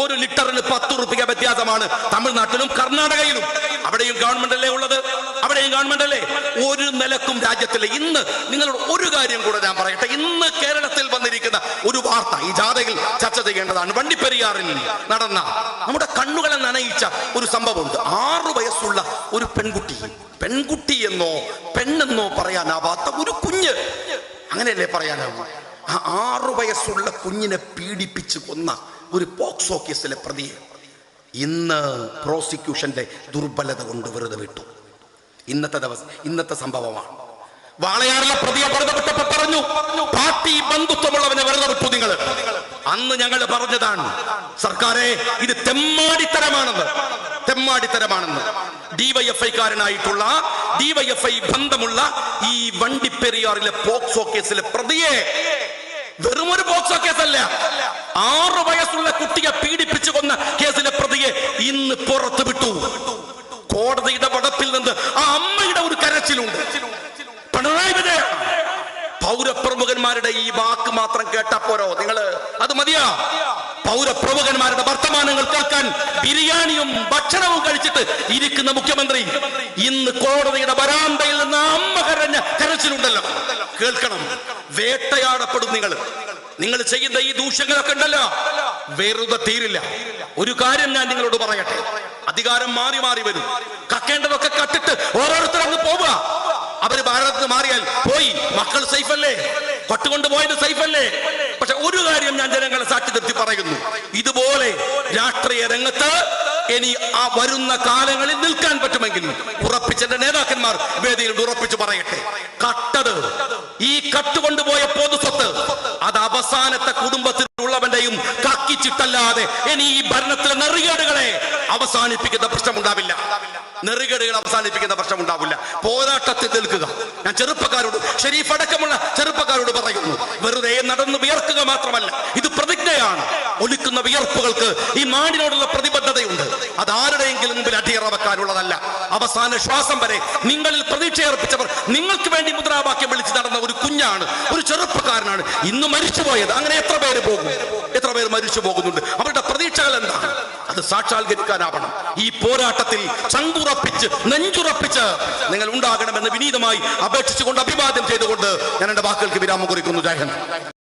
1 ലിറ്ററിന് 10 രൂപ വ്യത്യാസമാണ് തമിഴ്നാട്ടിലും കർണാടകയിലും. അവിടെയും ഗവൺമെന്റ് അല്ലേ ഉള്ളത്? അവിടെയും ഗവൺമെന്റ് അല്ലേ? ഒരു നിലക്കും രാജ്യത്തിലെ. ഇന്ന് നിങ്ങളോട് ഒരു കാര്യം കൂടെ ഞാൻ പറയട്ടെ. ഇന്ന് കേരളത്തിൽ വന്നിരിക്കുന്ന ഒരു വാർത്ത ഈ ജാഥയിൽ ചർച്ച ചെയ്യേണ്ടതാണ്. വണ്ടിപ്പെരിയാറിൽ നടന്ന നമ്മുടെ കണ്ണുകളെ നനയിച്ച ഒരു സംഭവമുണ്ട്. 6 വയസ്സുള്ള ഒരു പെൺകുട്ടി എന്നോ പെണ്ണെന്നോ പറയാൻ പറയാനാവാത്ത ഒരു കുഞ്ഞ്, അങ്ങനെയല്ലേ പറയാനാവൂ? ആ 6 വയസ്സുള്ള കുഞ്ഞിനെ പീഡിപ്പിച്ച് കൊന്ന ഒരു പോക്സോ കേസിലെ പ്രതിയെ ഇന്ന് പ്രോസിക്യൂഷന്റെ ദുർബലത കൊണ്ട് വെറുതെ വിട്ടു. ഇന്നത്തെ സംഭവമാണ്. വാളയാറിലെ പ്രതിയെ വെറുതെ വിട്ടപ്പോൾ പറഞ്ഞു പാർട്ടി ബന്ധുത്വമുള്ളവനെ വെറുതെ വിട്ടു നിങ്ങൾ. അന്ന് ഞങ്ങൾ പറഞ്ഞതാണ് സർക്കാരെ ഇത് തെമ്മാടിത്തരമാണെന്ന്. ഡിവൈഎഫ്ഐക്കാരനായിട്ടുള്ള ഡിവൈഎഫ്ഐ ബന്ധമുള്ള ഈ വണ്ടിപ്പെരിയാറിലെ പോക്സോ കേസിലെ പ്രതിയെ, വെറും ഒരു പോക്സോ കേസല്ല, 6 വയസ്സുള്ള കുട്ടിയെ പീഡിപ്പിച്ചു കൊന്ന കേസിലെ പ്രതിയെ ഇന്ന് പുറത്തു വിട്ടു. കോടതിയുടെ വടപ്പിൽ നിന്ന് ആ അമ്മയുടെ ഒരു കരച്ചിലുണ്ട്. പിണറായി വിജയൻ പൗരപ്രമുഖന്മാരുടെ ഈ വാക്ക് മാത്രം കേട്ടാ പോരോ നിങ്ങള്? അത് മതിയാ? പൗരപ്രമുഖന്മാരുടെ വർത്തമാനങ്ങൾ കേൾക്കാൻ ബിരിയാണിയും ഭക്ഷണവും കഴിച്ചിട്ട് ഇരിക്കുന്ന മുഖ്യമന്ത്രി ഇന്ന് കോടതിയുടെ വരാന്തയിൽ നിന്ന് അമ്മ കരഞ്ഞ കരച്ചിലുണ്ടല്ലോ, കേൾക്കണം. വേട്ടയാടപ്പെടും നിങ്ങൾ ചെയ്യുന്ന ഈ ദൂഷ്യങ്ങളൊക്കെ ഉണ്ടല്ലോ, വെറുതെ തീരില്ല. ഒരു കാര്യം ഞാൻ നിങ്ങളോട് പറയട്ടെ, അധികാരം മാറി മാറി വരും. കക്കേണ്ടതൊക്കെ കട്ടിട്ട് ഓരോരുത്തർ അങ്ങ് പോവുക. അവര് ഭാരതത്തിൽ മാറിയാൽ പോയി, മക്കൾ സേഫ് അല്ലേ? കൊട്ടുകൊണ്ട് പോയത് സേഫ് അല്ലേ? പക്ഷെ ഒരു കാര്യം ഞാൻ ജനങ്ങളെ സാക്ഷി നിർത്തി പറയുന്നു, ഇതുപോലെ രാഷ്ട്രീയ രംഗത്ത് ഇനി ആ വരുന്ന കാലങ്ങളിൽ നിൽക്കാൻ പറ്റുമെങ്കിൽ ഉറപ്പിച്ചെന്റെ നേതാക്കന്മാർ വേദിയിൽ ഉറപ്പിച്ചു പറയട്ടെ, ഈ കട്ടുകൊണ്ടുപോയ പൊതുസ്വത്ത് അത് അവസാനത്തെ കുടുംബത്തിലുള്ളവന്റെയും കക്കിച്ചിട്ടല്ലാതെ ഇനി ഈ ഭരണത്തിലെ നെറികേടുകളെ അവസാനിപ്പിക്കുന്ന പ്രശ്നമുണ്ടാവില്ല. പോരാട്ടത്തിൽ നിൽക്കുക. ഞാൻ ചെറുപ്പക്കാരോട്, ഷെരീഫ് അടക്കമുള്ള ചെറുപ്പക്കാരോട് പറയുന്നു, വെറുതെ നടന്നു വിയർക്കുക മാത്രമല്ല, ഇത് പ്രതിജ്ഞയാണ്. ഒലിക്കുന്ന വിയർപ്പുകൾക്ക് ഈ നാടിനോടുള്ള പ്രതിബദ്ധതയുണ്ട്. അത് ആരുടെയെങ്കിലും മുമ്പിൽ അടിയറ വെക്കാനുള്ളതല്ല. അവസാന ശ്വാസം വരെ നിങ്ങളിൽ പ്രതീക്ഷയർപ്പിച്ചവർ നിങ്ങൾക്ക് വേണ്ടി മുദ്രാവാക്യം വിളിച്ച് നടന്ന ഒരു കുഞ്ഞാണ്, ഒരു ചെറുപ്പക്കാരനാണ് ഇന്ന് മരിച്ചുപോയത്. അങ്ങനെ എത്ര പേര് മരിച്ചു പോകുന്നുണ്ട്? അവരുടെ പ്രതീക്ഷകൾ എന്താണ്? അത് സാക്ഷാത്കരിക്കാനാവണം. ഈ പോരാട്ടത്തിൽ ചങ്കുറപ്പിച്ച് നെഞ്ചുറപ്പിച്ച് നിങ്ങൾ ഉണ്ടാകണമെന്ന് വിനീതമായി അപേക്ഷിച്ചുകൊണ്ട്, അഭിവാദ്യം ചെയ്തുകൊണ്ട് ഞാൻ എന്റെ വാക്കുകൾക്ക് വിരാമം കുറിക്കുന്നു. ജയ് ഹിന്ദ്.